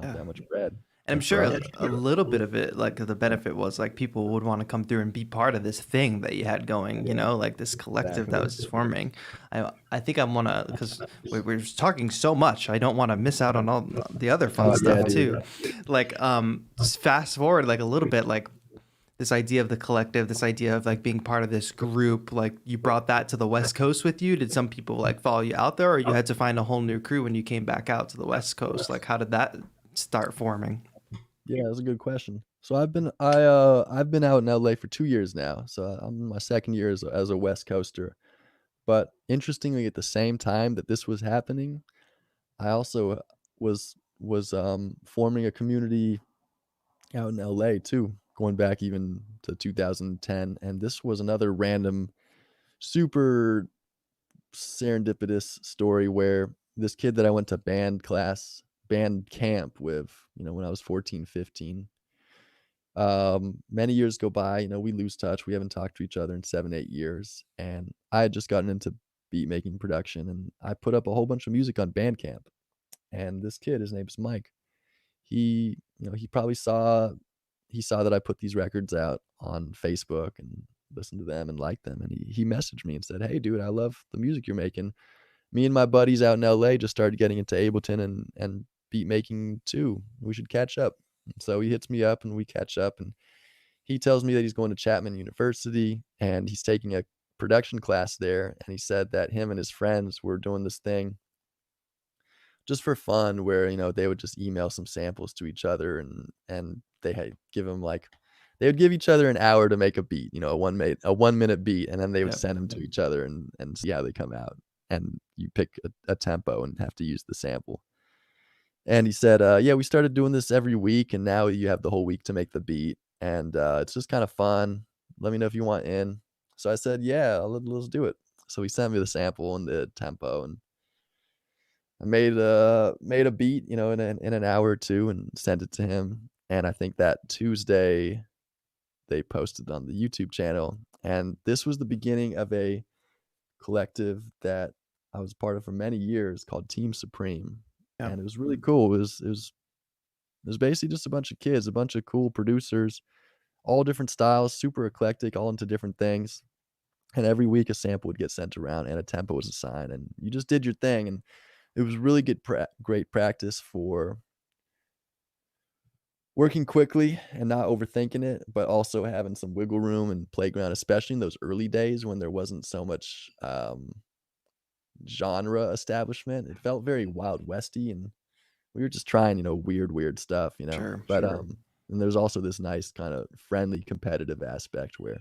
Yeah. that much bread. And I'm And for sure us, a little bit of it, like the benefit was like people would want to come through and be part of this thing that you had going, you know, like this collective that exactly. was forming. I think I want to, because we're just talking so much. I don't want to miss out on all the other fun Oh yeah, stuff too. dude. Like, just fast forward like a little bit, like this idea of the collective, this idea of like being part of this group, like you brought that to the West Coast with you. Did some people like follow you out there, or you had to find a whole new crew when you came back out to the West Coast? Like, how did that start forming? Yeah, that's a good question. So I've been out in LA for 2 years now. So I'm in my second year as a West Coaster. But interestingly, at the same time that this was happening, I also was forming a community out in LA too, going back even to 2010. And this was another random, super serendipitous story where this kid that I went to band class band camp with, when I was 14, 15. Many years go by, we lose touch. We haven't talked to each other in 7, 8 years. And I had just gotten into beat making production, and I put up a whole bunch of music on Bandcamp. And this kid, his name's Mike. He probably saw that I put these records out on Facebook and listened to them and liked them. And he messaged me and said, "Hey dude, I love the music you're making. Me and my buddies out in LA just started getting into Ableton and beat making too. We should catch up." So he hits me up and we catch up, and he tells me that he's going to Chapman University and he's taking a production class there. And he said that him and his friends were doing this thing just for fun where, they would just email some samples to each other, and they had give them like they would give each other an hour to make a beat, a 1-minute beat, and then they would Yep. send them to each other and see how they come out. And you pick a tempo and have to use the sample. And he said, "Yeah, we started doing this every week, and now you have the whole week to make the beat, and it's just kind of fun. Let me know if you want in." So I said, "Yeah, let's do it." So he sent me the sample and the tempo, and I made a beat, in an hour or two, and sent it to him. And I think that Tuesday they posted on the YouTube channel, and this was the beginning of a collective that I was part of for many years called Team Supreme. Yeah. And it was really cool. It was basically just a bunch of kids, a bunch of cool producers, all different styles, super eclectic, all into different things. And every week a sample would get sent around and a tempo was assigned, and you just did your thing. And it was really great practice for working quickly and not overthinking it, but also having some wiggle room and playground, especially in those early days when there wasn't so much genre establishment. It felt very Wild Westy, and we were just trying, weird stuff. Sure. But and there's also this nice kind of friendly competitive aspect where,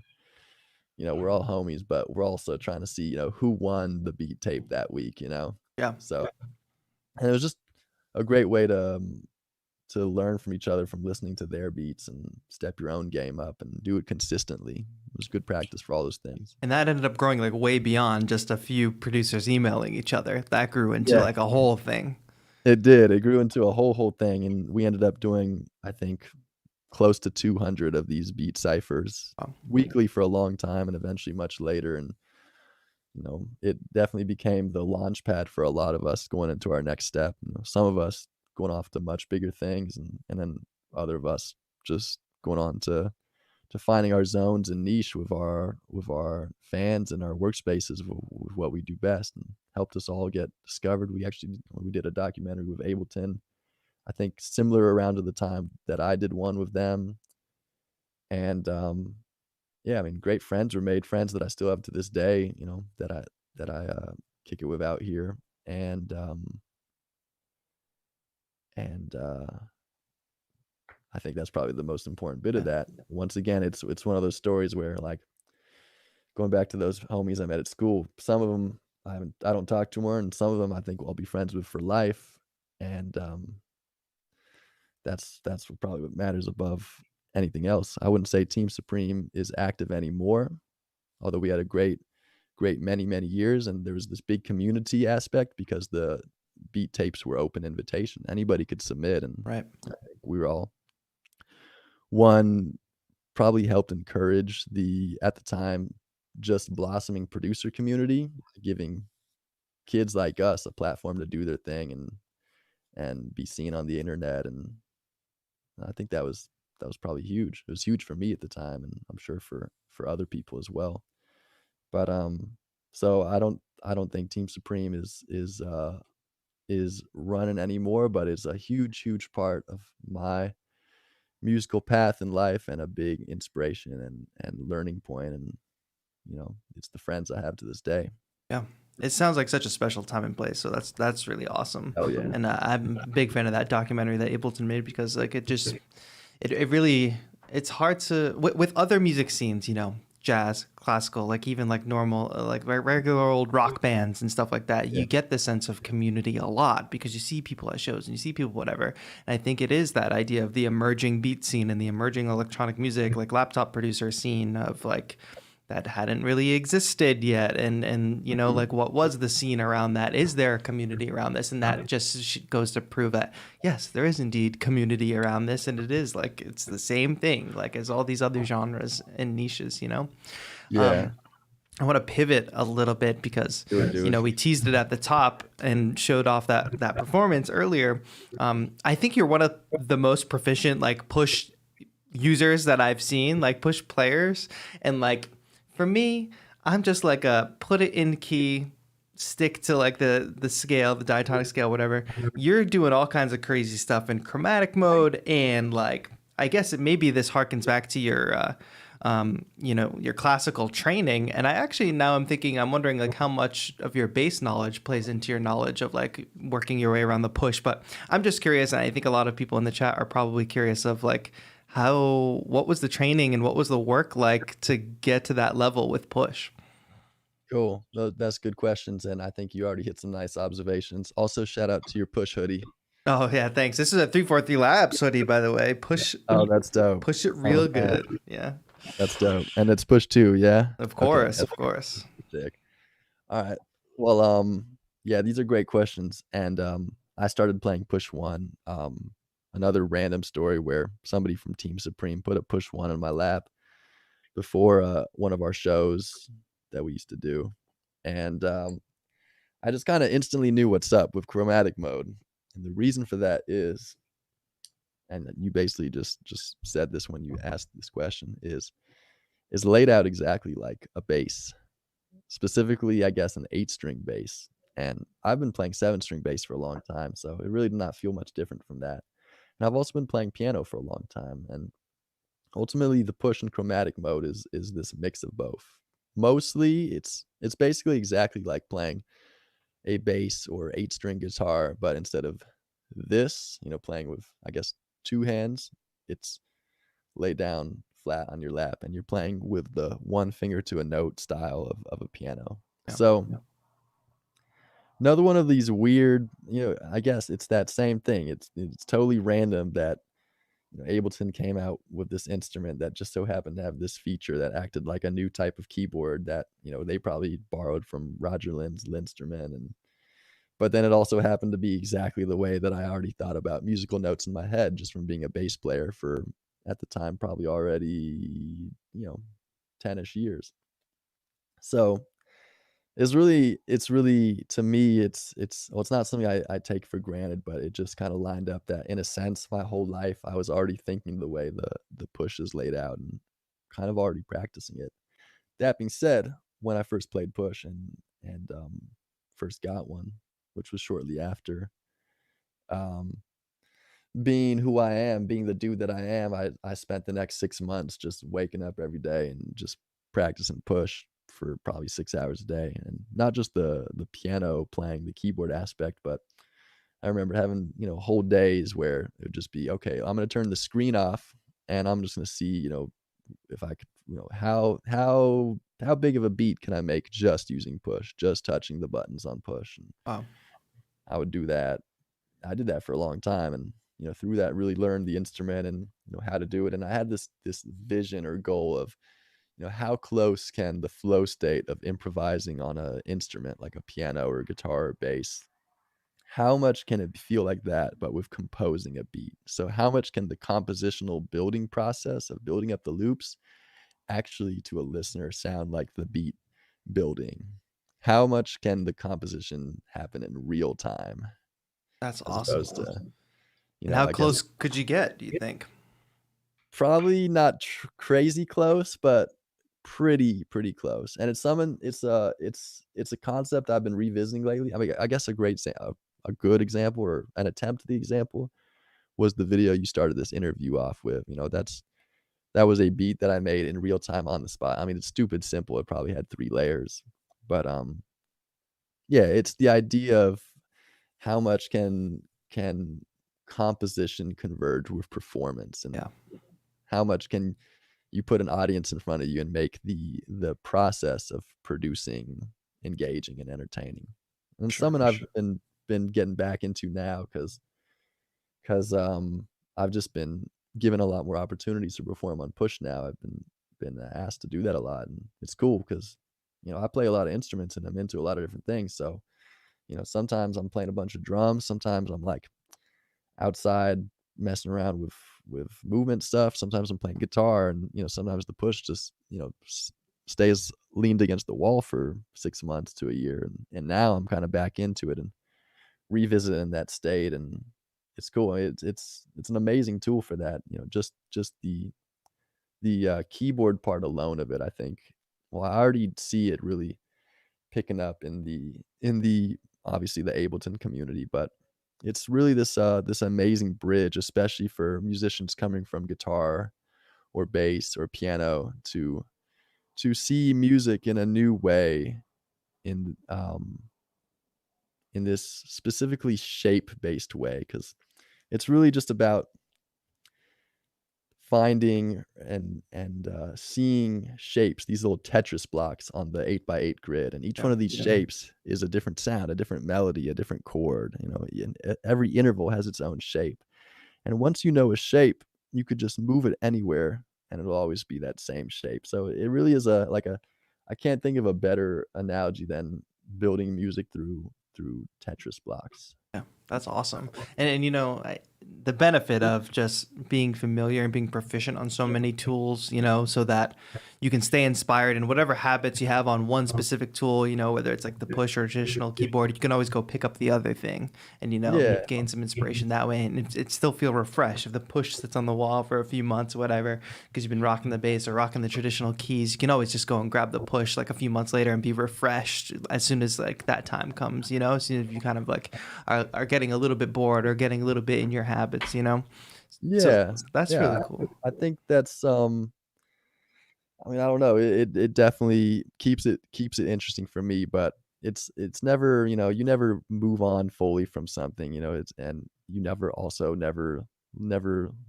we're all homies, but we're also trying to see, who won the beat tape that week. Yeah. So, and it was just a great way to learn from each other from listening to their beats and step your own game up and do it consistently. It was good practice for all those things. And that ended up growing like way beyond just a few producers emailing each other. That grew into Yeah. like a whole thing. It did. It grew into a whole thing, and we ended up doing, I think, close to 200 of these beat ciphers Wow. weekly for a long time, and eventually much later. And it definitely became the launch pad for a lot of us going into our next step. Some of us going off to much bigger things, and then other of us just going on to finding our zones and niche with our fans and our workspaces with what we do best, and helped us all get discovered. We did a documentary with Ableton, I think similar around to the time that I did one with them. And yeah, I mean, great friends were made, friends that I still have to this day, that I kick it with out here. And I think that's probably the most important bit of that. Once again, it's one of those stories where, like, going back to those homies I met at school, some of them I don't talk to more, and some of them I think I'll be friends with for life. And that's probably what matters above anything else. I wouldn't say Team Supreme is active anymore, although we had a great many years, and there was this big community aspect because the beat tapes were open invitation. Anybody could submit, and Right. I think we were all one probably helped encourage the, at the time, just blossoming producer community, giving kids like us a platform to do their thing and be seen on the internet. And I think that was probably huge. It was huge for me at the time, and I'm sure for other people as well. But so I don't think Team Supreme is running anymore, but it's a huge part of my musical path in life, and a big inspiration and learning point. And it's the friends I have to this day. Yeah. It sounds like such a special time and place. So that's really awesome. Oh yeah. And I'm a big fan of that documentary that Ableton made, because like it really, it's hard to, with other music scenes, jazz, classical, like even like normal, like regular old rock bands and stuff like that, you get the sense of community a lot because you see people at shows and you see people whatever. And I think it is that idea of the emerging beat scene and the emerging electronic music, like laptop producer scene of like, that hadn't really existed yet, and you know, like, what was the scene around that? Is there a community around this? And that just goes to prove that yes, there is indeed community around this, and it is like it's the same thing like as all these other genres and niches, you know. Yeah. I want to pivot a little bit because, Do you it. know, we teased it at the top and showed off that performance earlier. I think you're one of the most proficient like push users that I've seen, like push players. And like for me, I'm just like a put it in key, stick to like the scale, the diatonic scale, whatever. You're doing all kinds of crazy stuff in chromatic mode, and like I guess it maybe this harkens back to your you know, your classical training. And I actually now I'm wondering like how much of your bass knowledge plays into your knowledge of like working your way around the push. But I'm just curious, and I think a lot of people in the chat are probably curious of like what was the training and what was the work like to get to that level with push? Cool. That's good questions, and I think you already hit some nice observations. Also, shout out to your push hoodie. Oh yeah, thanks. This is a 343 Labs hoodie, by the way. That's dope. Push it I'm a real fan. good. Yeah. That's dope. And it's push 2, yeah? Of Okay, course, of course. sick. All right. Well, yeah, these are great questions, and I started playing push 1. Another random story where somebody from Team Supreme put a push 1 in my lap before one of our shows that we used to do, and I just kind of instantly knew what's up with chromatic mode. And the reason for that is, and you basically just said this when you asked this question, is laid out exactly like a bass, specifically, I guess, an 8-string bass. And I've been playing 7-string bass for a long time, so it really did not feel much different from that. And I've also been playing piano for a long time, and ultimately the push and chromatic mode is this mix of both. Mostly it's basically exactly like playing a bass or 8-string guitar, but instead of this, playing with, I guess, 2 hands, it's laid down flat on your lap and you're playing with the one finger to a note style of a piano. Yeah. So another one of these weird, I guess it's that same thing. It's totally random that Ableton came out with this instrument that just so happened to have this feature that acted like a new type of keyboard that, they probably borrowed from Roger Lyn's Linsterman, and but then it also happened to be exactly the way that I already thought about musical notes in my head just from being a bass player for, at the time, probably already, 10-ish years. So it's really to me, well, it's not something I take for granted, but it just kind of lined up that in a sense, my whole life I was already thinking the way the push is laid out and kind of already practicing it. That being said, when I first played push and first got one, which was shortly after, um, being who I am, being the dude that I am, I spent the next 6 months just waking up every day and just practicing push for probably 6 hours a day, and not just the piano playing, the keyboard aspect, but I remember having, whole days where it would just be, "Okay, I'm gonna turn the screen off, and I'm just gonna see, if I could, how big of a beat can I make just using push, just touching the buttons on push?" And Wow. I would do that. I did that for a long time, and, through that really learned the instrument and, how to do it, and I had this vision or goal of, how close can the flow state of improvising on a instrument like a piano or a guitar or bass, how much can it feel like that, but with composing a beat? So how much can the compositional building process of building up the loops actually, to a listener, sound like the beat building? How much can the composition happen in real time That's as awesome. opposed to, And how I guess close could you get, do you think? probably not crazy close, but pretty close. And it's a concept I've been revisiting lately. I mean, I guess a good example or an attempt at the example was the video you started this interview off with. That was a beat that I made in real time on the spot. I mean, it's stupid simple. It probably had 3 layers, but yeah, it's the idea of how much can composition converge with performance, and Yeah. how much can you put an audience in front of you and make the process of producing engaging and entertaining. And Sure. something I've been getting back into now because I've just been given a lot more opportunities to perform on push now. I've been been asked to do that a lot, and it's cool because, I play a lot of instruments and I'm into a lot of different things. So, sometimes I'm playing a bunch of drums, sometimes I'm like outside messing around with movement stuff. Sometimes I'm playing guitar, and sometimes the push just stays leaned against the wall for 6 months to a year, and now I'm kind of back into it and revisiting that state, and it's cool. It's an amazing tool for that. Just the keyboard part alone of it, I think. Well, I already see it really picking up in the obviously the Ableton community, but it's really this amazing bridge, especially for musicians coming from guitar or bass or piano to see music in a new way in in this specifically shape-based way, because it's really just about finding and seeing shapes, these little Tetris blocks on the 8x8 grid, and each Yeah. one of these shapes is a different sound, a different melody, a different chord, and every interval has its own shape. And once you know a shape, you could just move it anywhere and it'll always be that same shape. So it really is a I can't think of a better analogy than building music through Tetris blocks. Yeah, that's awesome. And the benefit of just being familiar and being proficient on so many tools, so that you can stay inspired in whatever habits you have on one specific tool, whether it's like the push or traditional keyboard, you can always go pick up the other thing and, Yeah. gain some inspiration that way. And it still feel refreshed. If the push sits on the wall for a few months or whatever, because you've been rocking the bass or rocking the traditional keys, you can always just go and grab the push like a few months later and be refreshed as soon as like that time comes, as soon as you kind of like are getting a little bit bored or getting a little bit in your habits, So Yeah. that's Yeah. really cool. I think that's I mean, I don't know. It definitely keeps it interesting for me, but it's never, you never move on fully from something, it's and you never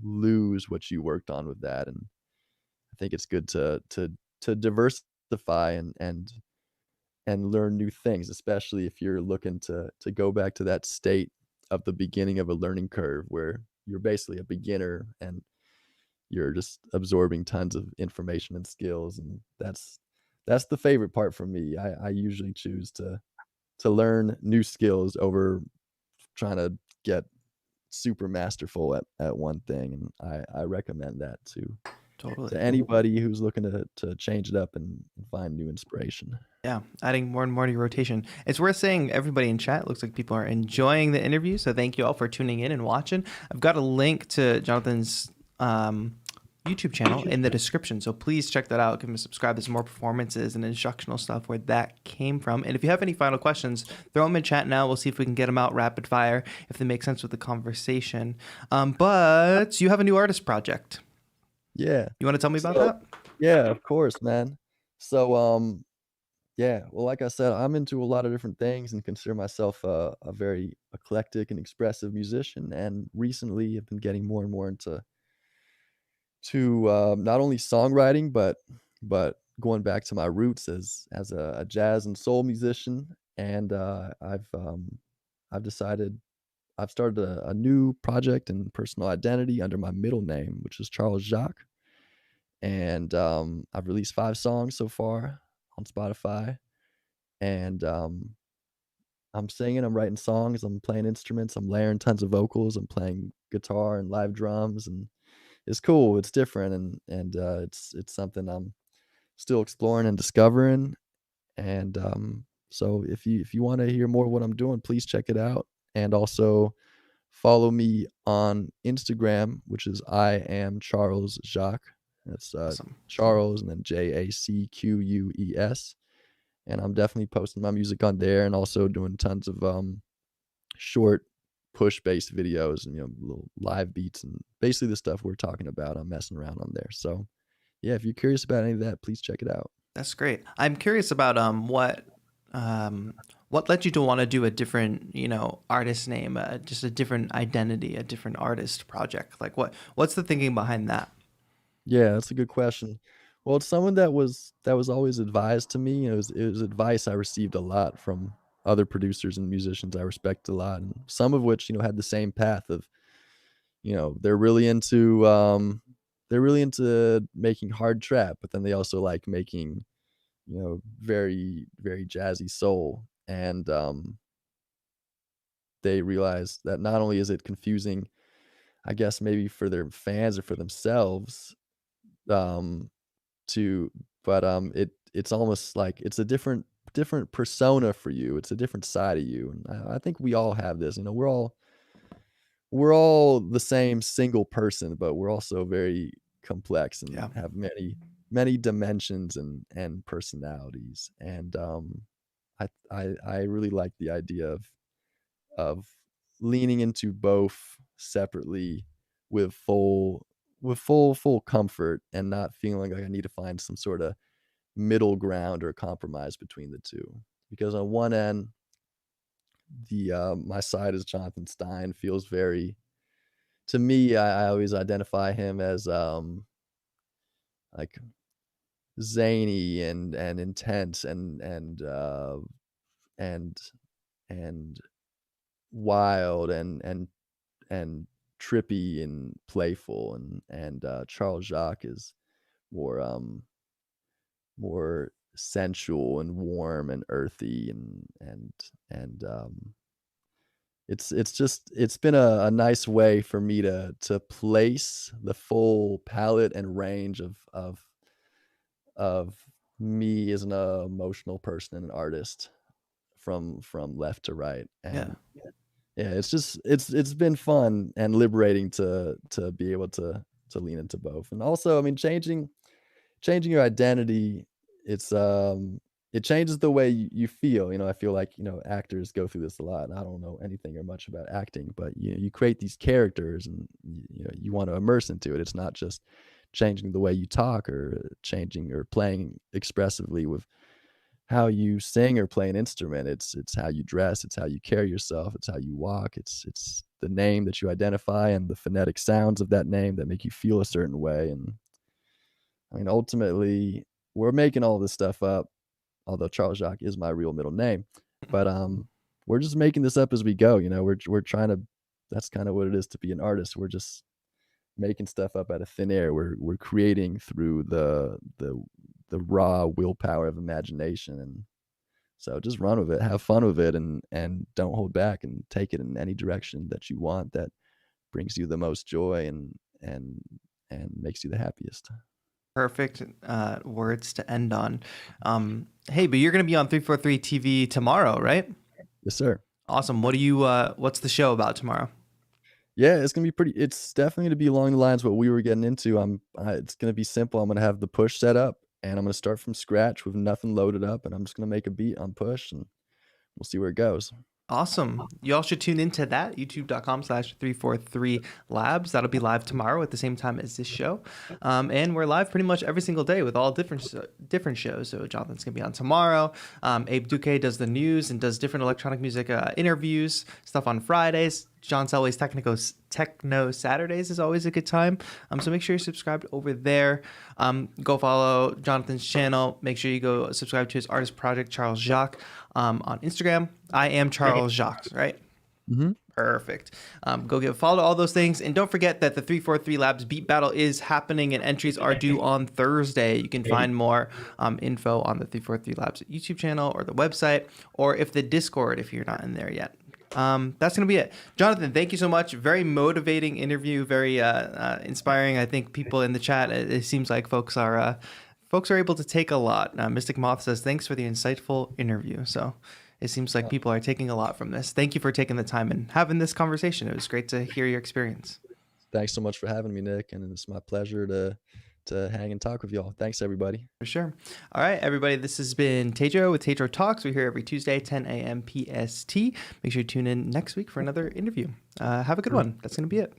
lose what you worked on with that. And I think it's good to diversify and learn new things, especially if you're looking to go back to that state of the beginning of a learning curve where you're basically a beginner and you're just absorbing tons of information and skills, and that's the favorite part for me. I usually choose to learn new skills over trying to get super masterful at one thing, and I recommend that to Totally. anybody who's looking to change it up and find new inspiration. Yeah, adding more and more to your rotation. It's worth saying, everybody in chat, looks like people are enjoying the interview. So thank you all for tuning in and watching. I've got a link to Jonathan's YouTube channel in the description. So please check that out. Give him a subscribe. There's more performances and instructional stuff where that came from. And if you have any final questions, throw them in chat now. We'll see if we can get them out rapid fire if they make sense with the conversation. But you have a new artist project. Yeah. You want to tell me about So that? yeah, of course, man. So, yeah, well, like I said, I'm into a lot of different things and consider myself a very eclectic and expressive musician. And recently, I've been getting more and more into not only songwriting, but going back to my roots as a jazz and soul musician. And I've decided I've started a new project and personal identity under my middle name, which is Charles Jacques. And I've released 5 songs so far on Spotify. And I'm singing, I'm writing songs, I'm playing instruments, I'm layering tons of vocals, I'm playing guitar and live drums, and it's cool, it's different, and it's something I'm still exploring and discovering. And so if you want to hear more of what I'm doing, please check it out, and also follow me on Instagram, which is I am Charles Jacques. That's Awesome. Charles and then JACQUES. And I'm definitely posting my music on there and also doing tons of short push-based videos and little live beats and basically the stuff we're talking about. I'm messing around on there. So yeah, if you're curious about any of that, please check it out. That's great. I'm curious about what led you to want to do a different, artist name, just a different identity, a different artist project. Like what's the thinking behind that? Yeah, that's a good question. Well, it's someone that was always advised to me. It was advice I received a lot from other producers and musicians I respect a lot, and some of which had the same path of they're really into they're really into making hard trap, but then they also like making, very, very jazzy soul. And they realize that not only is it confusing, I guess maybe for their fans or for themselves, um, to but it's almost like it's a different persona for you. It's a different side of you, and I think we all have this. We're all the same single person, but we're also very complex and Yeah. have many dimensions and personalities. And I really like the idea of leaning into both separately with full comfort and not feeling like I need to find some sort of middle ground or compromise between the two. Because on one end, the my side as Jonathan Stein feels very, to me, I always identify him as like zany and intense and and wild and trippy and playful, and Charles Jacques is more more sensual and warm and earthy, and it's been a nice way for me to place the full palette and range of me as an emotional person and an artist from left to right. Yeah. And yeah, it's been fun and liberating to be able to lean into both. And also, I mean, changing your identity, it's it changes the way you feel. I feel like, actors go through this a lot, and I don't know anything or much about acting, but you create these characters, and you want to immerse into it. It's not just changing the way you talk or changing or playing expressively with how you sing or play an instrument. It's how you dress, it's how you carry yourself, it's how you walk, it's the name that you identify and the phonetic sounds of that name that make you feel a certain way. And I mean, ultimately, we're making all this stuff up, although Charles Jacques is my real middle name. But we're just making this up as we go. We're trying to. That's kind of what it is to be an artist. We're just making stuff up out of thin air. We're creating through the raw willpower of imagination. And so just run with it, have fun with it, and don't hold back, and take it in any direction that you want that brings you the most joy and and makes you the happiest. Perfect words to end on. Hey, but you're going to be on 343 TV tomorrow, right? Yes, sir. Awesome. What's the show about tomorrow? Yeah, it's definitely gonna be along the lines of what we were getting into. It's gonna be simple. I'm gonna have the push set up, and I'm gonna start from scratch with nothing loaded up, and I'm just gonna make a beat on push, and we'll see where it goes. Awesome. You all should tune into that, youtube.com/343labs. That'll be live tomorrow at the same time as this show. And we're live pretty much every single day with all different shows. So Jonathan's going to be on tomorrow. Abe Duque does the news and does different electronic music interviews, stuff on Fridays. John Selway's Techno Saturdays is always a good time. So make sure you're subscribed over there. Go follow Jonathan's channel. Make sure you go subscribe to his artist project, Charles Jacques, on Instagram. I am Charles Jacques, right? Mm-hmm. Perfect. Go give a follow to all those things. And don't forget that the 343 Labs Beat Battle is happening and entries are due on Thursday. You can find more info on the 343 Labs YouTube channel or the website, or if the Discord, if you're not in there yet. That's going to be it. Jonathan, thank you so much. Very motivating interview, very inspiring. I think people in the chat, it seems like folks are able to take a lot. Mystic Moth says, thanks for the insightful interview. So it seems like people are taking a lot from this. Thank you for taking the time and having this conversation. It was great to hear your experience. Thanks so much for having me, Nick, and it's my pleasure to hang and talk with y'all. Thanks, everybody. For sure. All right, everybody. This has been TAETRO with TAETRO Talks. We're here every Tuesday, 10 a.m. PST. Make sure you tune in next week for another interview. Have a good one. That's going to be it.